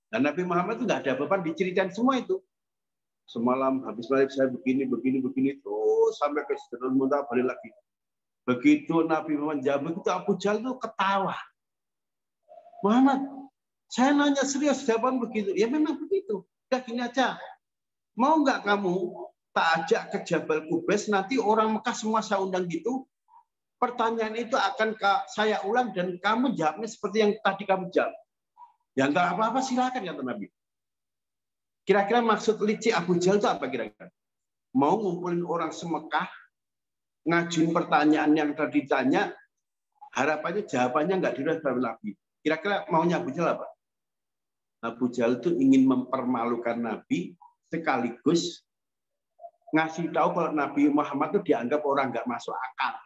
A: Dan Nabi Muhammad itu nggak ada beban, diceritain semua itu. Semalam habis balik saya begini, terus sampai ke Sidratul Muntaha balik lagi. Begitu Nabi Muhammad jawab begitu, Abu Jahal itu ketawa. Muhammad, saya nanya serius, jawaban begitu. Ya memang begitu. Udah gini aja. Mau nggak kamu tak ajak ke Jabal Qubais, nanti orang Mekah semua saya undang gitu. Pertanyaan itu akan saya ulang dan kamu jawabnya seperti yang tadi kamu jawab. Ya nggak apa-apa, silakan kata Nabi. Kira-kira maksud licik Abu Jahal itu apa kira-kira? Mau ngumpulin orang semekah, ngajuin pertanyaan yang tadi ditanya, harapannya jawabannya nggak dirasakan Nabi. Kira-kira maunya Abu Jahal apa? Abu Jahal itu ingin mempermalukan Nabi, sekaligus ngasih tahu kalau Nabi Muhammad itu dianggap orang nggak masuk akal.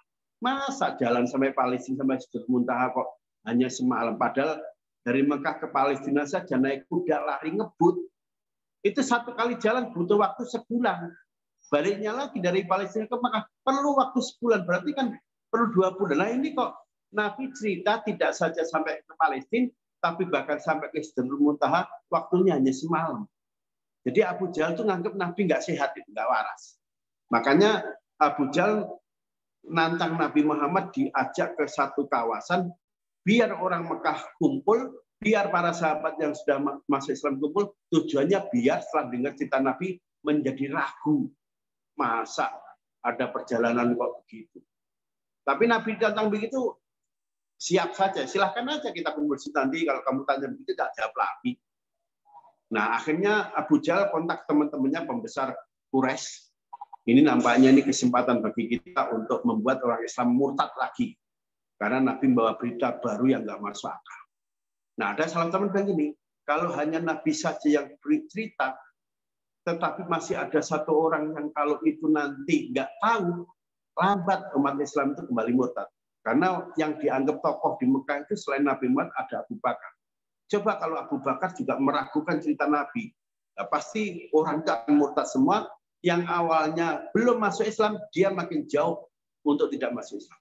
A: Masa jalan sampai Palestina sampai Sidratul Muntaha kok hanya semalam? Padahal dari Mekah ke Palestina saja naik kuda lari ngebut. Itu satu kali jalan butuh waktu sebulan. Baliknya lagi dari Palestina ke Mekah perlu waktu sebulan. Berarti kan perlu 2 bulan. Nah ini kok Nabi cerita tidak saja sampai ke Palestina, tapi bahkan sampai ke Sidratul Muntaha waktunya hanya semalam. Jadi Abu Jahal itu nganggap Nabi nggak sehat, itu nggak waras. Makanya Abu Jahal nantang Nabi Muhammad diajak ke satu kawasan, biar orang Mekah kumpul, biar para sahabat yang sudah masuk Islam kumpul, tujuannya biar setelah dengar cerita Nabi menjadi ragu. Masa ada perjalanan kok begitu? Tapi Nabi datang begitu, siap saja, silahkan aja kita kumpul nanti, kalau kamu tanya begitu, tak jawab lagi. Nah, akhirnya Abu Jahal kontak teman-temannya pembesar Quraisy. Ini nampaknya ini kesempatan bagi kita untuk membuat orang Islam murtad lagi. Karena Nabi membawa berita baru yang nggak masuk akal. Nah, ada salah teman bilang gini, kalau hanya Nabi saja yang bercerita, tetapi masih ada satu orang yang kalau itu nanti nggak tahu, lambat umat Islam itu kembali murtad. Karena yang dianggap tokoh di Mekah itu selain Nabi Muhammad ada Abu Bakar. Coba kalau Abu Bakar juga meragukan cerita Nabi, nah, pasti orang itu akan murtad semua. Yang awalnya belum masuk Islam, dia makin jauh untuk tidak masuk Islam.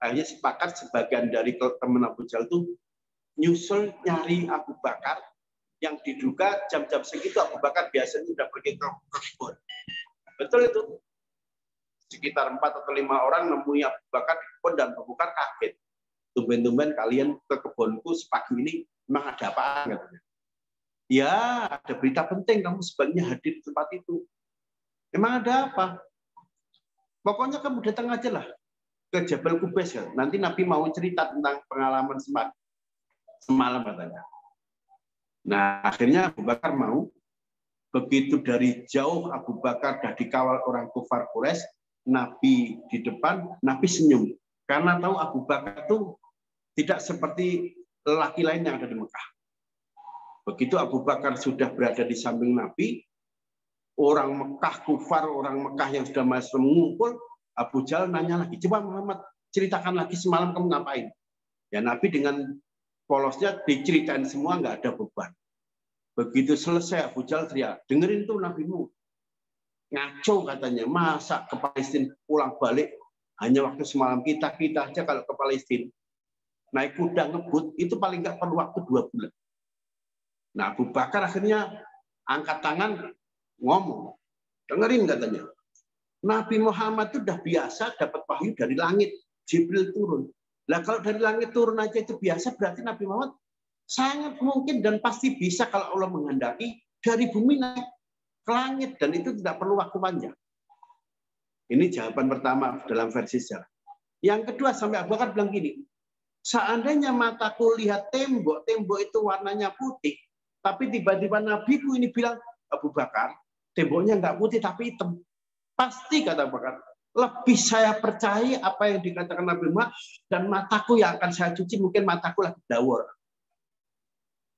A: Akhirnya sepakat sebagian dari teman Abu Jahal itu nyusul nyari Abu Bakar, yang diduga jam-jam segitu Abu Bakar biasanya sudah pergi ke kebun. Betul itu. Sekitar 4 atau 5 orang nemui Abu Bakar di kebun dan Abu Bakar kaget. Tumben-tumben kalian ke kebunku sepagi ini, memang ada apa? Katanya. Ya, ada berita penting, kamu sebaiknya hadir di tempat itu. Emang ada apa? Pokoknya kamu datang aja lah ke Jabal Qubais. Ya. Nanti Nabi mau cerita tentang pengalaman semalam katanya. Nah, akhirnya Abu Bakar mau. Begitu dari jauh Abu Bakar sudah dikawal orang kufar Quraisy, Nabi di depan, Nabi senyum. Karena tahu Abu Bakar itu tidak seperti lelaki lain yang ada di Mekah. Begitu Abu Bakar sudah berada di samping Nabi, orang Mekah kufar, orang Mekah yang sudah masuk mengumpul, Abu Jahal nanya lagi, coba Muhammad ceritakan lagi semalam kamu ngapain? Ya Nabi dengan polosnya diceritain semua, nggak ada beban. Begitu selesai Abu Jahal teriak, dengerin tuh Nabimu. Ngaco katanya, masa ke Palestina pulang balik hanya waktu semalam, kita aja kalau ke Palestina naik kuda ngebut itu paling nggak perlu waktu 2 bulan. Nah Abu Bakar akhirnya angkat tangan ngomong, dengerin katanya. Nabi Muhammad itu sudah biasa dapat wahyu dari langit. Jibril turun. Nah kalau dari langit turun aja itu biasa, berarti Nabi Muhammad sangat mungkin dan pasti bisa kalau Allah menghendaki dari bumi naik ke langit, dan itu tidak perlu waktu panjang. Ini jawaban pertama dalam versi sejarah. Yang kedua, sampai Abu Bakar bilang gini, seandainya mataku lihat tembok, tembok itu warnanya putih, tapi tiba-tiba Nabiku ini bilang, Abu Bakar, temboknya nggak putih tapi hitam. Pasti, kata Abu Bakar, lebih saya percaya apa yang dikatakan Nabi Muhammad, dan mataku yang akan saya cuci, mungkin mataku lagi dawur.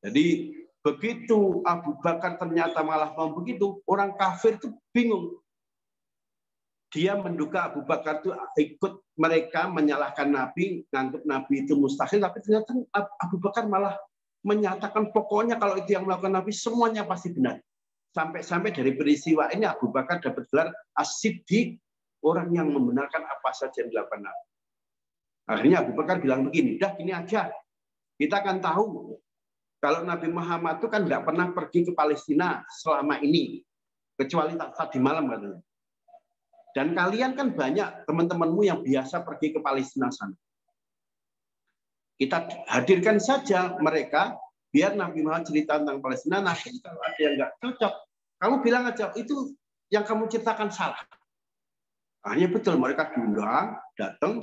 A: Jadi begitu Abu Bakar ternyata malah mau begitu, orang kafir itu bingung. Dia menduga Abu Bakar itu ikut mereka menyalahkan Nabi, nganggap Nabi itu mustahil, tapi ternyata Abu Bakar malah menyatakan pokoknya kalau itu yang melakukan Nabi semuanya pasti benar. Sampai-sampai dari peristiwa ini Abu Bakar dapat gelar As-Siddiq, orang yang membenarkan apa saja yang dilakukan Nabi. Akhirnya Abu Bakar bilang begini, dah gini aja, kita akan tahu kalau Nabi Muhammad itu kan nggak pernah pergi ke Palestina selama ini, kecuali tadi malam katanya. Dan kalian kan banyak teman-temanmu yang biasa pergi ke Palestina sana. Kita hadirkan saja mereka, biar Nabi Muhammad cerita tentang Palestina. Nanti kalau ada yang nggak cocok, kamu bilang aja, itu yang kamu ceritakan salah. Hanya betul, mereka diundang, datang,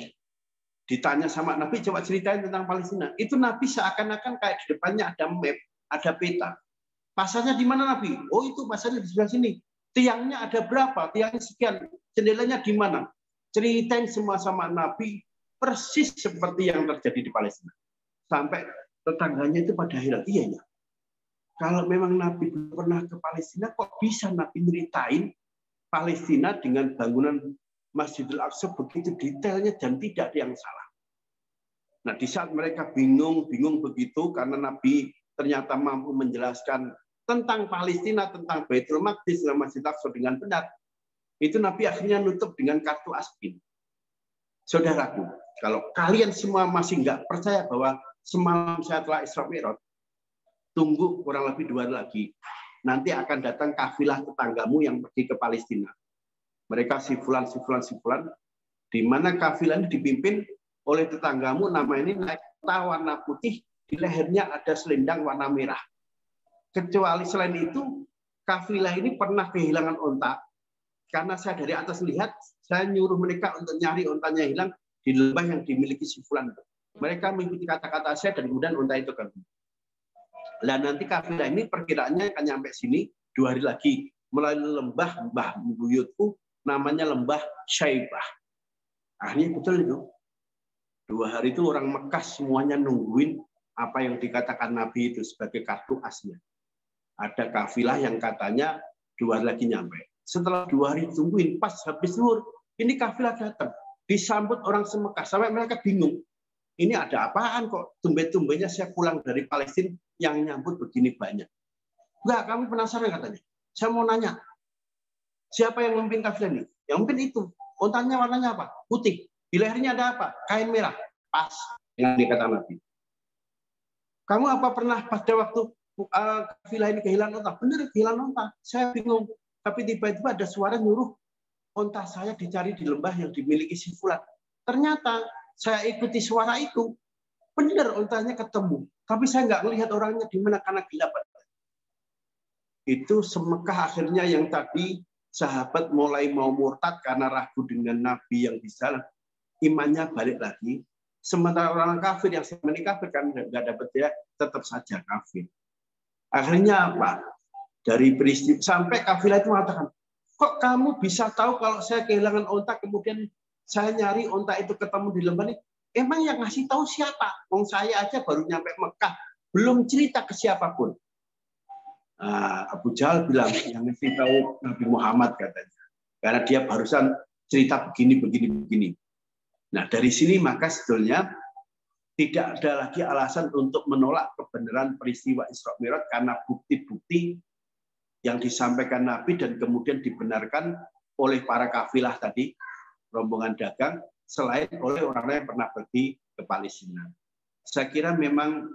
A: ditanya sama Nabi, coba ceritain tentang Palestina. Itu Nabi seakan-akan kayak di depannya ada map, ada peta. Pasarnya di mana Nabi? Oh itu pasarnya di sebelah sini. Tiangnya ada berapa? Tiangnya sekian. Jendelanya di mana? Ceritain semua sama Nabi persis seperti yang terjadi di Palestina. Sampai tetangganya itu pada heran, iya ya. Kalau memang Nabi belum pernah ke Palestina, kok bisa Nabi ceritain Palestina dengan bangunan Masjidil Aqsa begitu detailnya dan tidak ada yang salah. Nah, di saat mereka bingung begitu karena Nabi ternyata mampu menjelaskan tentang Palestina, tentang Baitul Maqdis, dan Masjid Aqsa dengan benar, itu Nabi akhirnya nutup dengan kartu asbin. Saudaraku, kalau kalian semua masih nggak percaya bahwa semalam saya telah Isra Mi'raj, tunggu kurang lebih 2 hari lagi. Nanti akan datang kafilah tetanggamu yang pergi ke Palestina. Mereka si fulan, di mana kafilah ini dipimpin oleh tetanggamu, nama ini naik warna putih, di lehernya ada selendang warna merah. Kecuali selain itu, kafilah ini pernah kehilangan onta. Karena saya dari atas lihat, saya nyuruh mereka untuk nyari ontanya hilang di lembah yang dimiliki si fulan. Mereka mengikuti kata-kata saya dan kemudian onta itu kan. Dan nanti kafilah ini perkiraannya akan nyampe sini 2 hari lagi melalui lembah Mbah Buyutku, namanya lembah Syaibah. Akhirnya betul itu. 2 hari itu orang Mekah semuanya nungguin apa yang dikatakan Nabi itu sebagai kartu asnya. Ada kafilah yang katanya 2 hari lagi nyampe. Setelah 2 hari ditungguin, pas habis zuhur, ini kafilah datang. Disambut orang semekah, sampai mereka bingung. Ini ada apaan kok? Tumben-tumbennya saya pulang dari Palestina yang nyambut begini banyak. Enggak, kamu penasaran katanya. Saya mau nanya, siapa yang memimpin kafilah ini? Yang memimpin itu. Ontanya warnanya apa? Putih. Di lehernya ada apa? Kain merah. Pas dengan dikata Nabi. Kamu apa pernah pada waktu kafilah ini kehilangan onta? Benar, kehilangan onta. Saya bingung. Tapi tiba-tiba ada suara nyuruh onta saya dicari di lembah yang dimiliki si fulan. Ternyata saya ikuti suara itu. Benar ontanya ketemu. Tapi saya nggak melihat orangnya di mana karena gelap. Itu semekah akhirnya yang tadi sahabat mulai mau murtad karena ragu dengan Nabi yang bisa, imannya balik lagi. Sementara orang kafir yang selama ini kafir kan nggak dapat dia, tetap saja kafir. Akhirnya apa? Dari peristiwa sampai kafilah itu mengatakan, kok kamu bisa tahu kalau saya kehilangan onta, kemudian saya nyari onta itu ketemu di lembah ini? Emang yang ngasih tahu siapa? Wong saya aja baru nyampe Mekah, belum cerita ke siapapun. Nah, Abu Jahal bilang yang ngasih tahu Nabi Muhammad katanya, karena dia barusan cerita begini. Nah, dari sini maka sebetulnya tidak ada lagi alasan untuk menolak kebenaran peristiwa Isra Mi'raj karena bukti-bukti yang disampaikan Nabi dan kemudian dibenarkan oleh para kafilah tadi, rombongan dagang, selain oleh orang-orang yang pernah pergi ke Palestina. Saya kira memang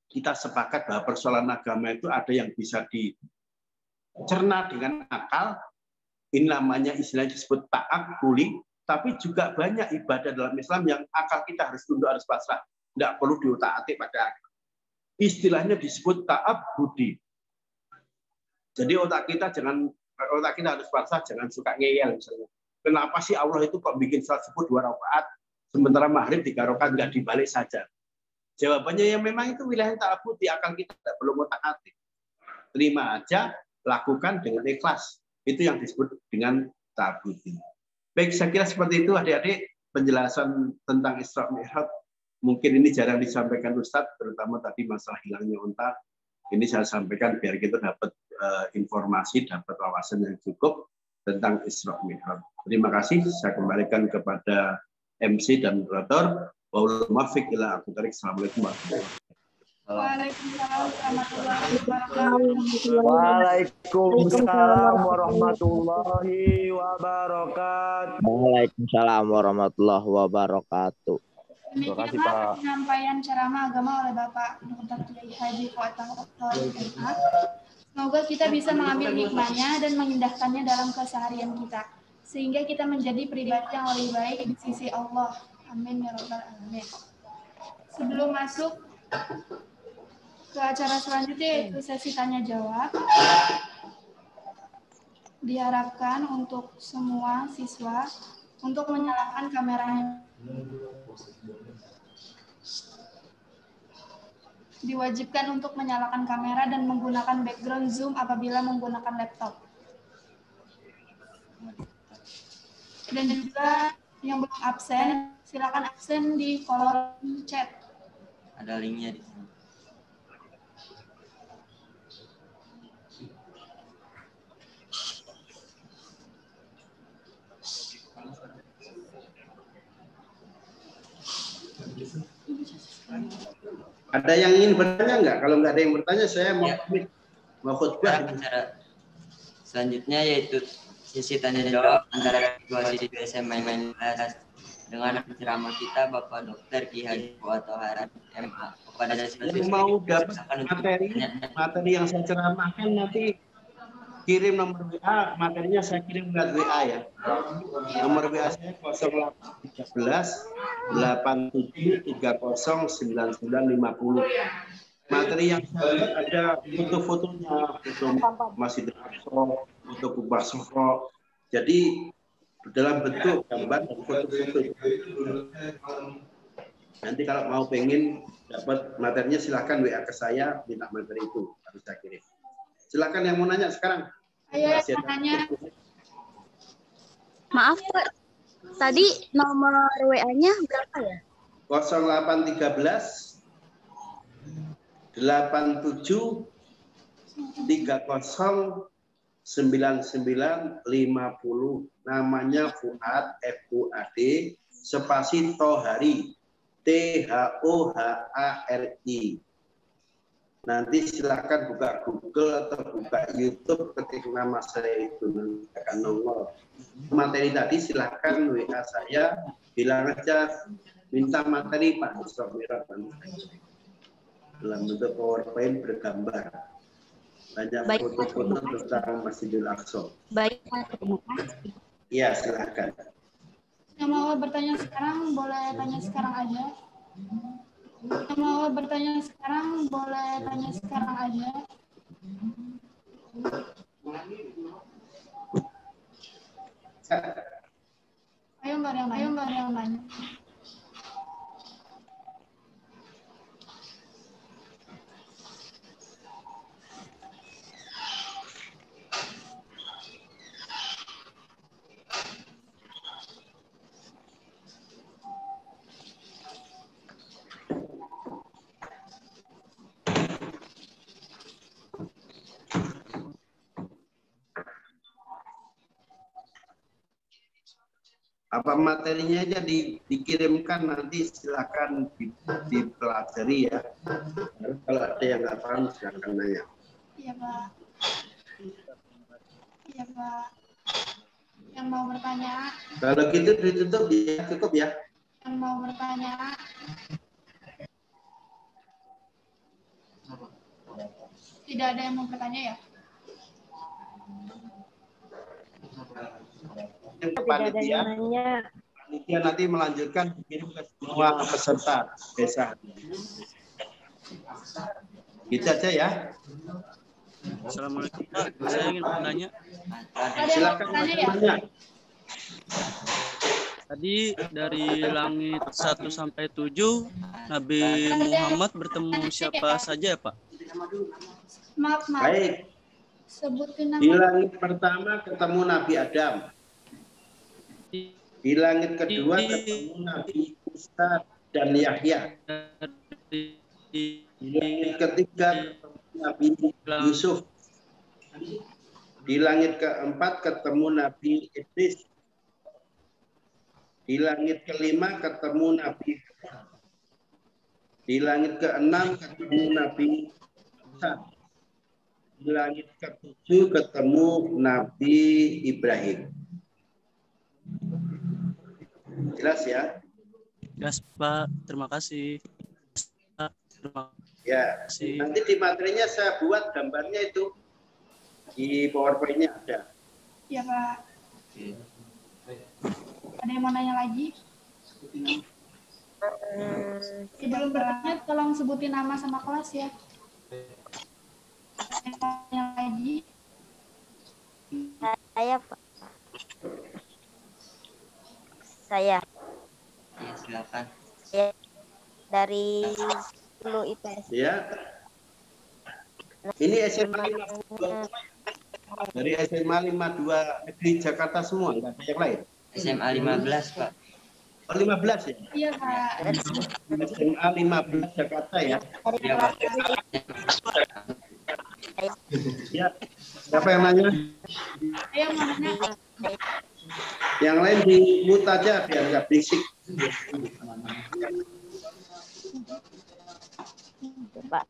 A: kita sepakat bahwa persoalan agama itu ada yang bisa dicerna dengan akal. Ini namanya istilahnya disebut ta'akuli, Tapi juga banyak ibadah dalam Islam yang akal kita harus tunduk, harus pasrah. Tidak perlu diutak-atik pakai akal. Istilahnya disebut ta'abbudi. Jadi otak kita harus pasrah, jangan suka ngeyel misalnya. Kenapa sih Allah itu kok bikin salat subuh 2 rakaat, sementara maghrib 3 rakaat nggak dibalik saja? Jawabannya yang memang itu wilayah ta'abbudi, akal kita tidak perlu otak-atik. Terima aja, lakukan dengan ikhlas. Itu yang disebut dengan ta'abbudi. Baik, saya kira seperti itu adik-adik penjelasan tentang Isra Mi'raj. Mungkin ini jarang disampaikan Ustadz, terutama tadi masalah hilangnya unta. Ini saya sampaikan biar kita dapat informasi, dapat wawasan yang cukup tentang Isra Mi'raj. Terima kasih. Saya kembalikan kepada MC dan moderator. Wallahul muwaffiq ila aqwamit thoriq. Assalamualaikum warahmatullahi wabarakatuh.
F: Waalaikumsalam warahmatullahi wabarakatuh.
G: Waalaikumsalam warahmatullahi wabarakatuh.
H: Waalaikumsalam warahmatullahi wabarakatuh.
F: Demikianlah penyampaian ceramah agama oleh Bapak Dr. Kiai Haji Fuad MA. Semoga kita bisa mengambil hikmahnya dan mengindahkannya dalam keseharian kita, sehingga kita menjadi pribadi yang lebih baik di sisi Allah. Amin ya rabbal alamin. Sebelum masuk ke acara selanjutnya, yaitu sesi tanya jawab, diharapkan untuk semua siswa untuk menyalakan kameranya. Diwajibkan untuk menyalakan kamera dan menggunakan background Zoom apabila menggunakan laptop. Dan juga yang belum absen, silakan absen di kolom chat.
E: Ada linknya di sini.
A: Ada yang ingin bertanya nggak? Kalau nggak ada yang bertanya, saya mau khutbah.
E: Acara selanjutnya yaitu sesi tanya jawab antara ketua siswa SMA dengan penceramah kita Bapak Dr. Kiai Haji Fuad MA. Kepada
A: yang mau dapat materi yang saya ceramahkan nanti kirim nomor WA, materinya saya kirim lewat WA ya. Nomor WA saya 0813 8730 9950. Materi yang saya ada foto-fotonya, foto Masjid Al-Aqsa, foto Kubah Sofro. Jadi dalam bentuk gambar dan foto-foto. Nanti kalau mau pengen dapat materinya silahkan WA ke saya, minta materi itu harus saya kirim. Silakan yang mau nanya sekarang.
F: Ayo nanya.
D: Maaf Pak, tadi nomor WA-nya berapa ya?
A: 0813 87 30 9950. Namanya Fuad, FUAD, spasi Thohari, THOHARI. Nanti silakan buka Google atau buka YouTube, ketik nama saya itu nanti akan nongol. Materi tadi silakan WA saya, bilang aja minta materi Pak Isra Mi'raj dalam bentuk PowerPoint bergambar. Banyak foto-foto tentang Masjidil Aqsa.
D: Baik Pak, terima kasih.
A: Iya, silakan.
F: Yang mau bertanya sekarang boleh tanya sekarang aja. Yang mau bertanya sekarang boleh tanya sekarang aja. Ayo Mbak yang nanya.
A: Apa materinya aja dikirimkan, nanti silakan dipelajari ya. Kalau ada yang nggak paham silakan nanya.
F: Iya Pak. Iya Pak. Yang mau bertanya.
A: Kalau gitu ditutup ya, cukup ya.
F: Yang mau bertanya. Tidak ada yang mau bertanya ya?
A: ke panitia. Panitia nanti melanjutkan dikirim ke semua peserta desa. Gitu aja ya.
I: Assalamualaikum Pak, saya ingin bertanya.
A: Silakan bertanya.
I: Tadi dari langit 1 sampai 7, Nabi Muhammad bertemu siapa saja ya Pak?
F: Maaf.
A: Baik.
F: Sebutin nama.
A: Di langit pertama ketemu Nabi Adam. Di langit kedua ketemu Nabi Musa dan Yahya. Di langit ketiga ketemu Nabi Yusuf. Di langit keempat ketemu Nabi Idris. Di langit kelima ketemu Nabi. Di langit keenam ketemu Nabi Musa. Di langit ketujuh ketemu Nabi Ibrahim. Jelas ya?
I: Jelas Pak, terima kasih.
A: Ya, nanti di materinya saya buat gambarnya itu. Di PowerPoint-nya ada.
F: Ya Pak. Ada yang mau nanya lagi? Sebelum bertanya, tolong sebutin nama sama kelas ya. Ada yang mau nanya lagi?
D: Saya, Pak. Saya.
E: Ya, silakan.
D: Ya, dari 10 IPS.
A: Ya. Ini SMA 52. Dari SMA 52 negeri Jakarta semua, enggak ada yang lain.
E: SMA 15, Pak.
A: Oh, 15 ya?
F: Iya, Pak.
A: SMA 15 Jakarta ya?
E: Iya, Pak.
A: Ya. Siapa yang nanya?
F: Ayo mau nanya.
A: Yang lain di mute aja biar nggak berisik.
D: Pak.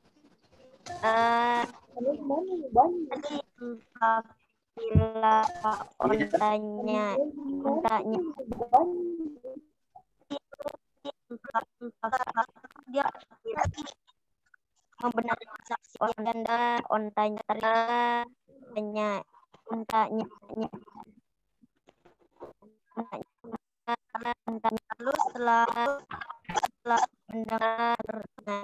D: Tadi bila ontanya dia membenarkan saksi ontanya lalu setelah mendengar dengan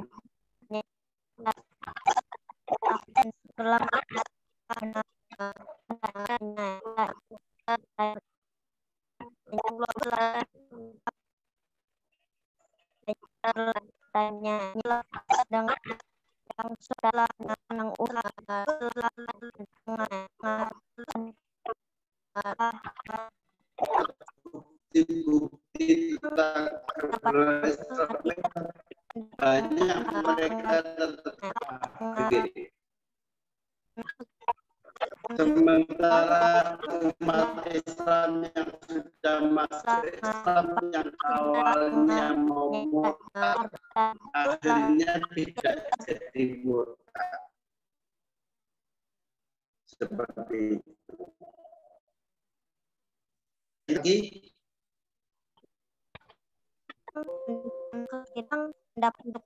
D: yang setelah menang ulang
A: bukti banyak mereka begini. Sementara umat Islam yang sudah masuk Islam yang awalnya mau murtad akhirnya tidak jadi murtad. Seperti itu. Lagi
D: kita dapat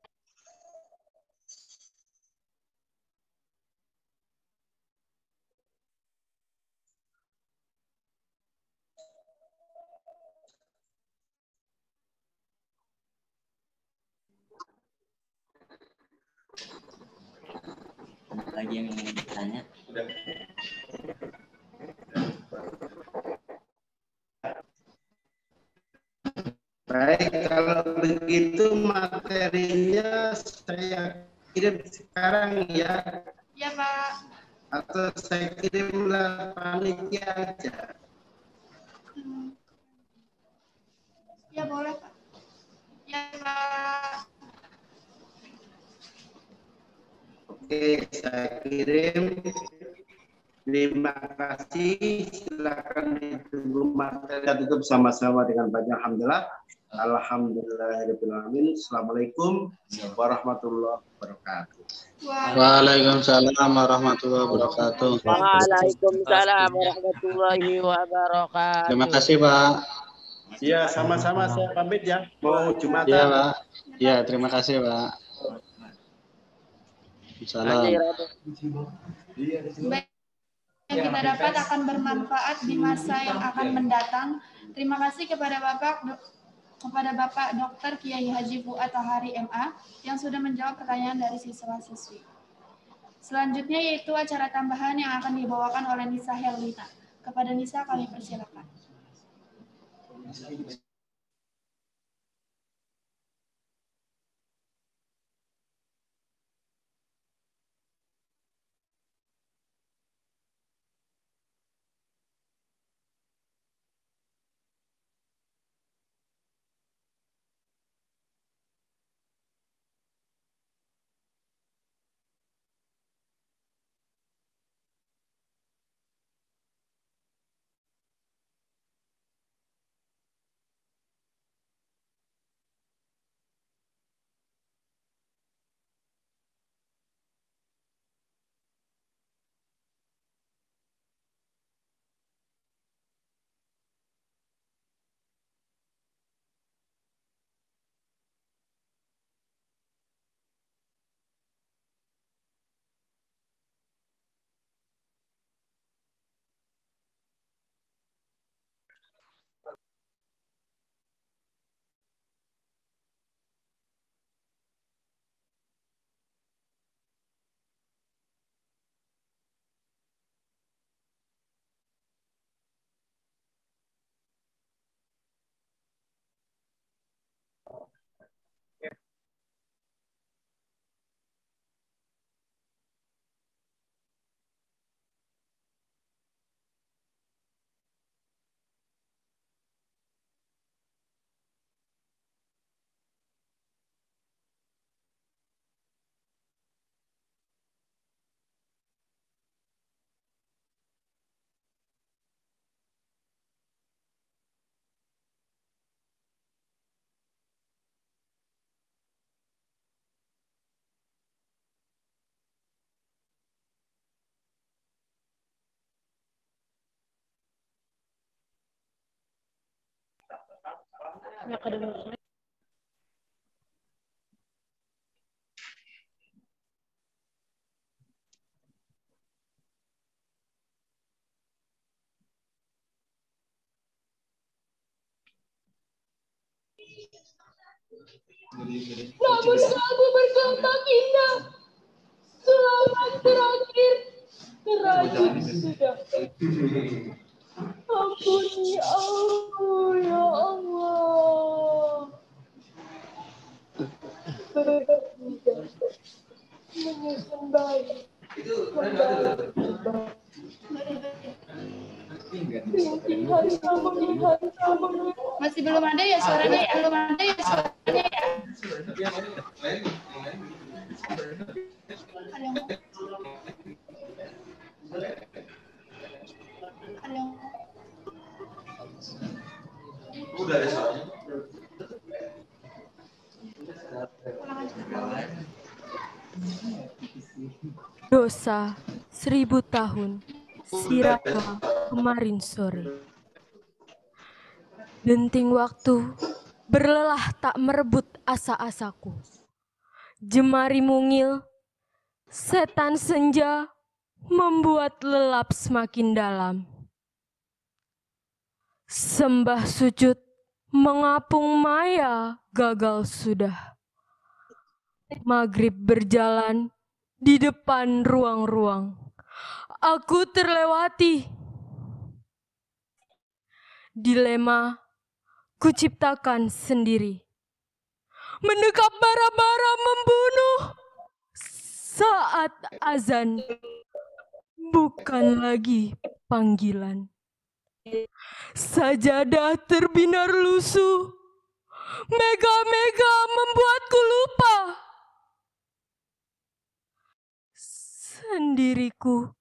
E: Lagi yang ingin bertanya.
A: baik, kalau begitu materinya saya kirim sekarang ya.
F: Iya, Pak.
A: Atau saya kirim lewat panitia aja.
F: Ya, boleh, Pak. Ya, Pak.
A: Oke, saya kirim. Terima kasih. Silakan ditunggu materi. Kita tutup sama-sama dengan banyak alhamdulillah. Alhamdulillahirrahmanirrahim. Assalamualaikum warahmatullahi wabarakatuh.
B: Waalaikumsalam warahmatullahi wabarakatuh.
H: Waalaikumsalam warahmatullahi wabarakatuh.
B: Terima kasih Pak.
A: Ya, sama-sama saya pamit ya. Mau Jumatan.
B: Iya Pak. Ya, terima kasih Pak. Salam.
F: Baik. yang kita dapat akan bermanfaat di masa yang akan mendatang. Terima kasih kepada Bapak Dr. Kiai Haji Fuad Tohari MA yang sudah menjawab pertanyaan dari siswa-siswi. Selanjutnya yaitu acara tambahan yang akan dibawakan oleh Nisa Helwita. Kepada Nisa kami persilakan.
J: Namun kamu berkata indah, selamat terakhir, terakhir sudah. Ampuni aku ya Allah. Menyusun bayi.
F: Masih belum ada ya suaranya ya? Belum ada ya suaranya ya?
J: Udah ada suaranya.
K: Dosa 1000 tahun Siraka kemarin sore. Denting waktu berlelah tak merebut asa-asaku. Jemari mungil, setan senja membuat lelap semakin dalam. Sembah sujud mengapung maya gagal sudah. Maghrib berjalan di depan ruang-ruang. Aku terlewati. Dilema kuciptakan sendiri. Mendekap bara-bara membunuh. Saat azan bukan lagi panggilan. Sajadah terbinar lusuh. Mega-mega membuatku lupa. Sendiriku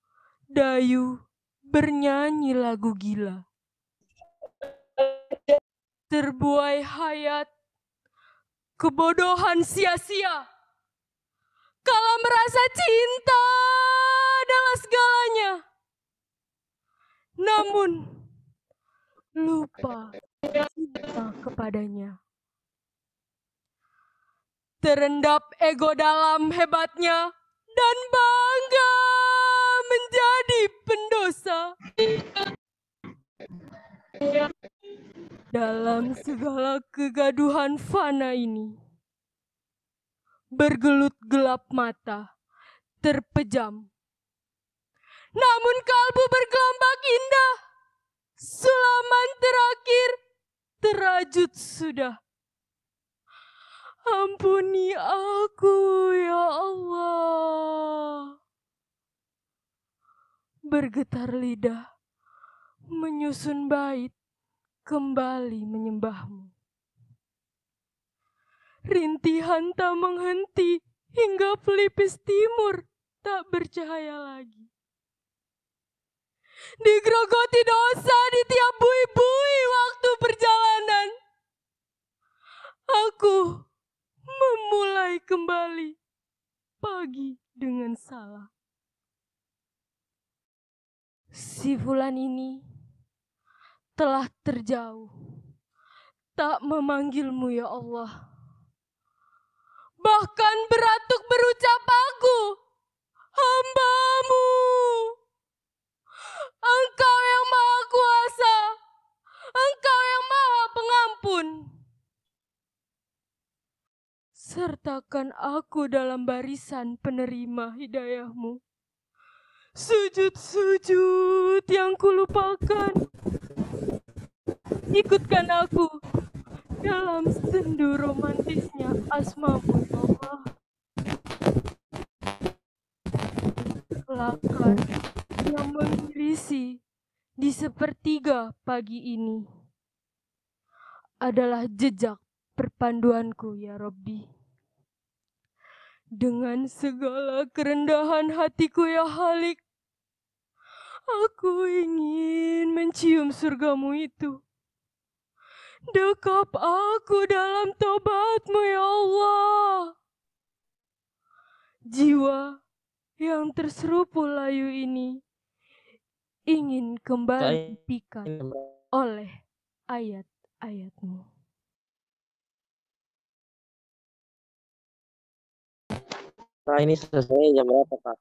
K: dayu bernyanyi lagu gila. Terbuai hayat, kebodohan sia-sia. Kala merasa cinta adalah segalanya. Namun lupa cinta kepadanya. Terendap ego dalam hebatnya dan bangga menjadi pendosa. dosa. Dalam segala kegaduhan fana ini, bergelut gelap mata, terpejam. Namun kalbu bergelombang indah, sulaman terakhir terajut sudah. Ampuni aku ya Allah. Bergetar lidah, menyusun bait, kembali menyembahmu. Rintihan tak menghenti, hingga pelipis timur tak bercahaya lagi. Digerogoti dosa di tiap bui-bui waktu perjalanan. Aku memulai kembali pagi dengan salah. Si fulan ini telah terjauh, tak memanggilmu ya Allah. Bahkan beratuk berucap aku, hamba-Mu. Engkau yang maha kuasa, Engkau yang maha pengampun. Sertakan aku dalam barisan penerima hidayah-Mu. Sujud-sujud yang kulupakan, ikutkan aku dalam sendu romantisnya asma-Mu ya Allah. Lakan yang mengirisi di sepertiga pagi ini adalah jejak perpanduanku ya Rabbi. Dengan segala kerendahan hatiku ya Halik, aku ingin mencium surgamu itu. Dekap aku dalam tobat-Mu ya Allah. Jiwa yang terserupul layu ini ingin kembali dipikat oleh ayat-ayat-Mu.
H: Nah, ini selesai jam berapa, Kak?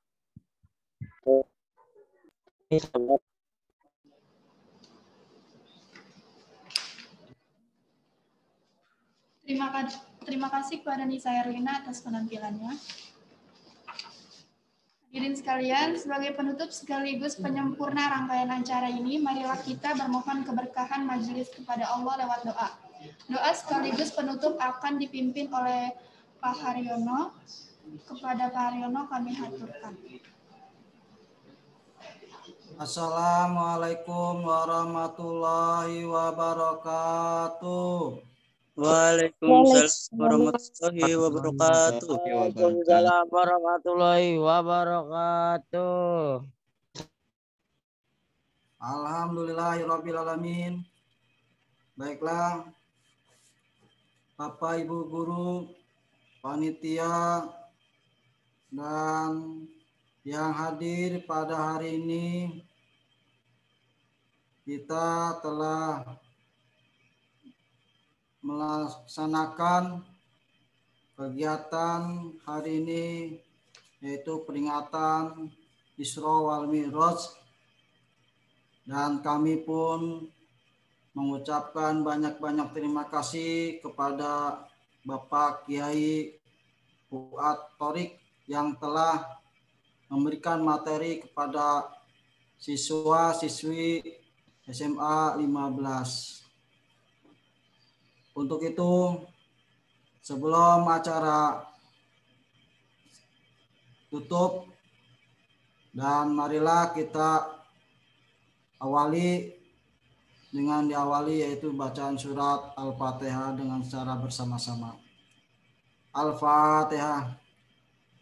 H: Ini jam berapa?
F: Terima kasih kepada Nisa Erlina atas penampilannya. Hadirin sekalian, sebagai penutup sekaligus penyempurna rangkaian acara ini, marilah kita bermohon keberkahan majelis kepada Allah lewat doa. Doa sekaligus penutup akan dipimpin oleh Pak Haryono. Kepada Pak Haryono kami haturkan.
L: Assalamualaikum warahmatullahi wabarakatuh.
I: Waalaikumsalam warahmatullahi wabarakatuh.
H: Waalaikumsalam warahmatullahi wabarakatuh.
L: Alhamdulillahirrabbilalamin. Baiklah, Bapak Ibu Guru, panitia, dan yang hadir pada hari ini, kita telah melaksanakan kegiatan hari ini, yaitu peringatan Isra wal Mi'raj, dan kami pun mengucapkan banyak-banyak terima kasih kepada Bapak Kiai Fuad Thorik yang telah memberikan materi kepada siswa-siswi SMA 15. Untuk itu, sebelum acara tutup, dan marilah kita awali dengan diawali yaitu bacaan surat Al-Fatihah dengan secara bersama-sama. Al-Fatihah.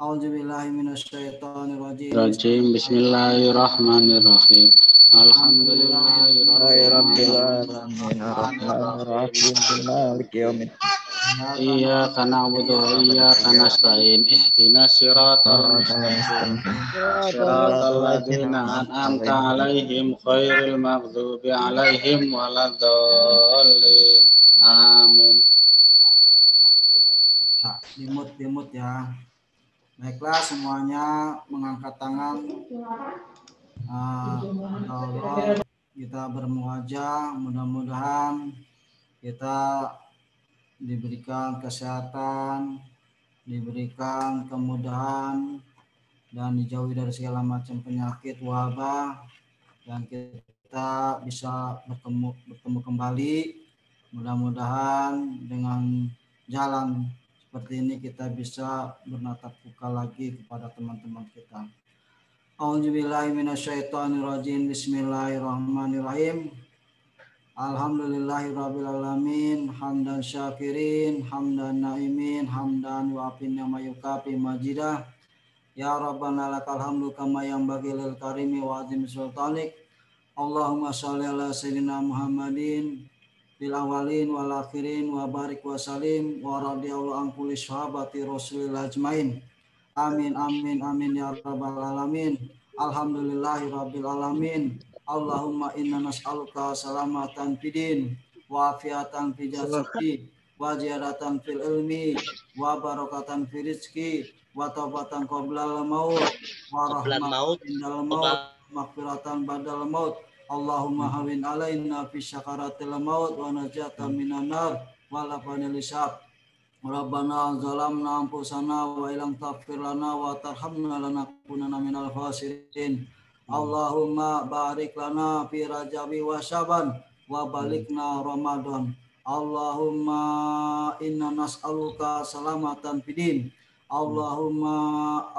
L: A'udzubillahi minasyaitonirrajim.
B: Bismillahirrahmanirrahim. Alhamdulillahirabbil alamin arrahmanirrahim maliki yaumiddin. Iyyaka na'budu wa iyyaka nasta'in. Ihdinas siratal mustaqim. Siratal ladzina an'amta 'alaihim ghairil maghdubi 'alaihim waladdallin. Amin.
L: Nah, dimut ya. Baiklah, semuanya mengangkat tangan. Ya Allah, kita bermuajah, mudah-mudahan kita diberikan kesehatan, diberikan kemudahan, dan dijauhi dari segala macam penyakit wabah, dan kita bisa bertemu kembali. Mudah-mudahan dengan jalan seperti ini kita bisa bernatap muka lagi kepada teman-teman kita. A'udzubillahi minasyaitonirrajim. Bismillahirrahmanirrahim. Alhamdulillahirabbil alamin, hamdan syakirin, hamdan naimin, hamdan wafin ma yukafi majidah. Ya Rabbana lakal hamdu kama yanbaghi lil karimi wa azimi sultanik. Allahumma shalli ala sayyidina Muhammadin fil awalin wal akhirin wa barik wa salim wa radhiyallahu an kulli sahabati Rasulillah ajmain. Amin amin amin ya rabbal alamin. Alhamdulillahirabbil alamin. Allahumma inna nas'aluka salamatan fidin wa afiatan fi jasadi wa ziyadatan fil ilmi wa barakatan fi rizqi wa taubatan qoblal maut wa rahmatan indal maut maghfiratan badal maut. Allahumma hawin alaina fi syakaratil maut wa najatan minan nar wa lafanil hisab. Rabbana zalamna anfusana wa ilam taghfir lana wa tarhamna lanakunanna minal khasirin. Allahumma barik lana fi Rajabi wa Syaban wa balikna Ramadan. Allahumma inna nas'aluka salamatan fidin. Allahumma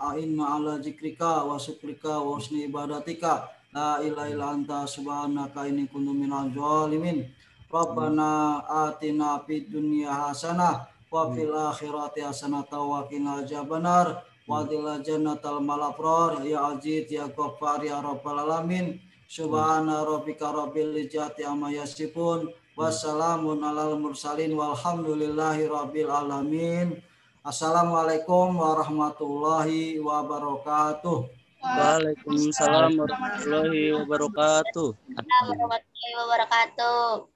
L: a'inna ala zikrika wa syukrika wa husni ibadatika. La ilaha illa anta subhanaka inni kuntu minal zalimin. Rabbana atina fid dunya hasanah wa fil akhirati hasanah wa qina adzabannar. Wadila jannatal malabrar ya aziz ya ghaffar ya rabbal alamin. Subhana rabbika rabbil izzati amma yasifun. Wassalamun alal mursalin walhamdulillahi rabbil alamin. Assalamualaikum warahmatullahi wabarakatuh.
I: Waalaikumsalam warahmatullahi wabarakatuh.
D: Warahmatullahi wabarakatuh.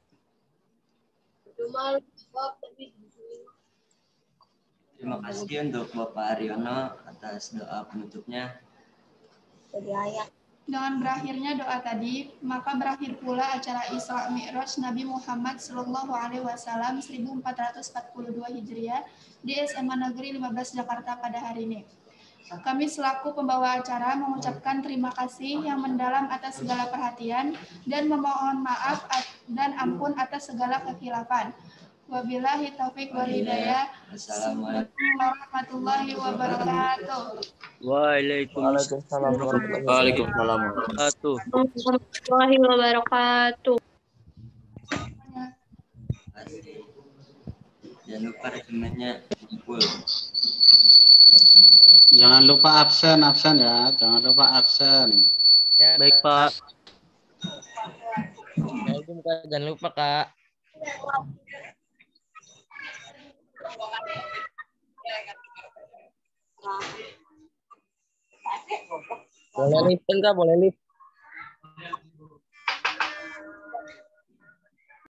E: Terima kasih untuk Bapak Aryono atas doa penutupnya.
F: Dengan berakhirnya doa tadi, maka berakhir pula acara Isra Mi'raj Nabi Muhammad SAW 1442 Hijriah di SMA Negeri 15 Jakarta pada hari ini. Kami selaku pembawa acara mengucapkan terima kasih yang mendalam atas segala perhatian dan memohon maaf dan ampun atas segala kekhilafan. Wabillahi taufiq wal hidayah. Assalamualaikum warahmatullahi wabarakatuh.
I: Waalaikumsalam warahmatullahi wabarakatuh.
J: Warahmatullahi wabarakatuh.
E: Jangan lupa resumennya kumpul.
B: Jangan lupa absen ya. Jangan lupa absen.
H: Ya,
I: Baik, Pak.
H: Jangan lupa, Kak. Boleh lift, Kak? Boleh lift.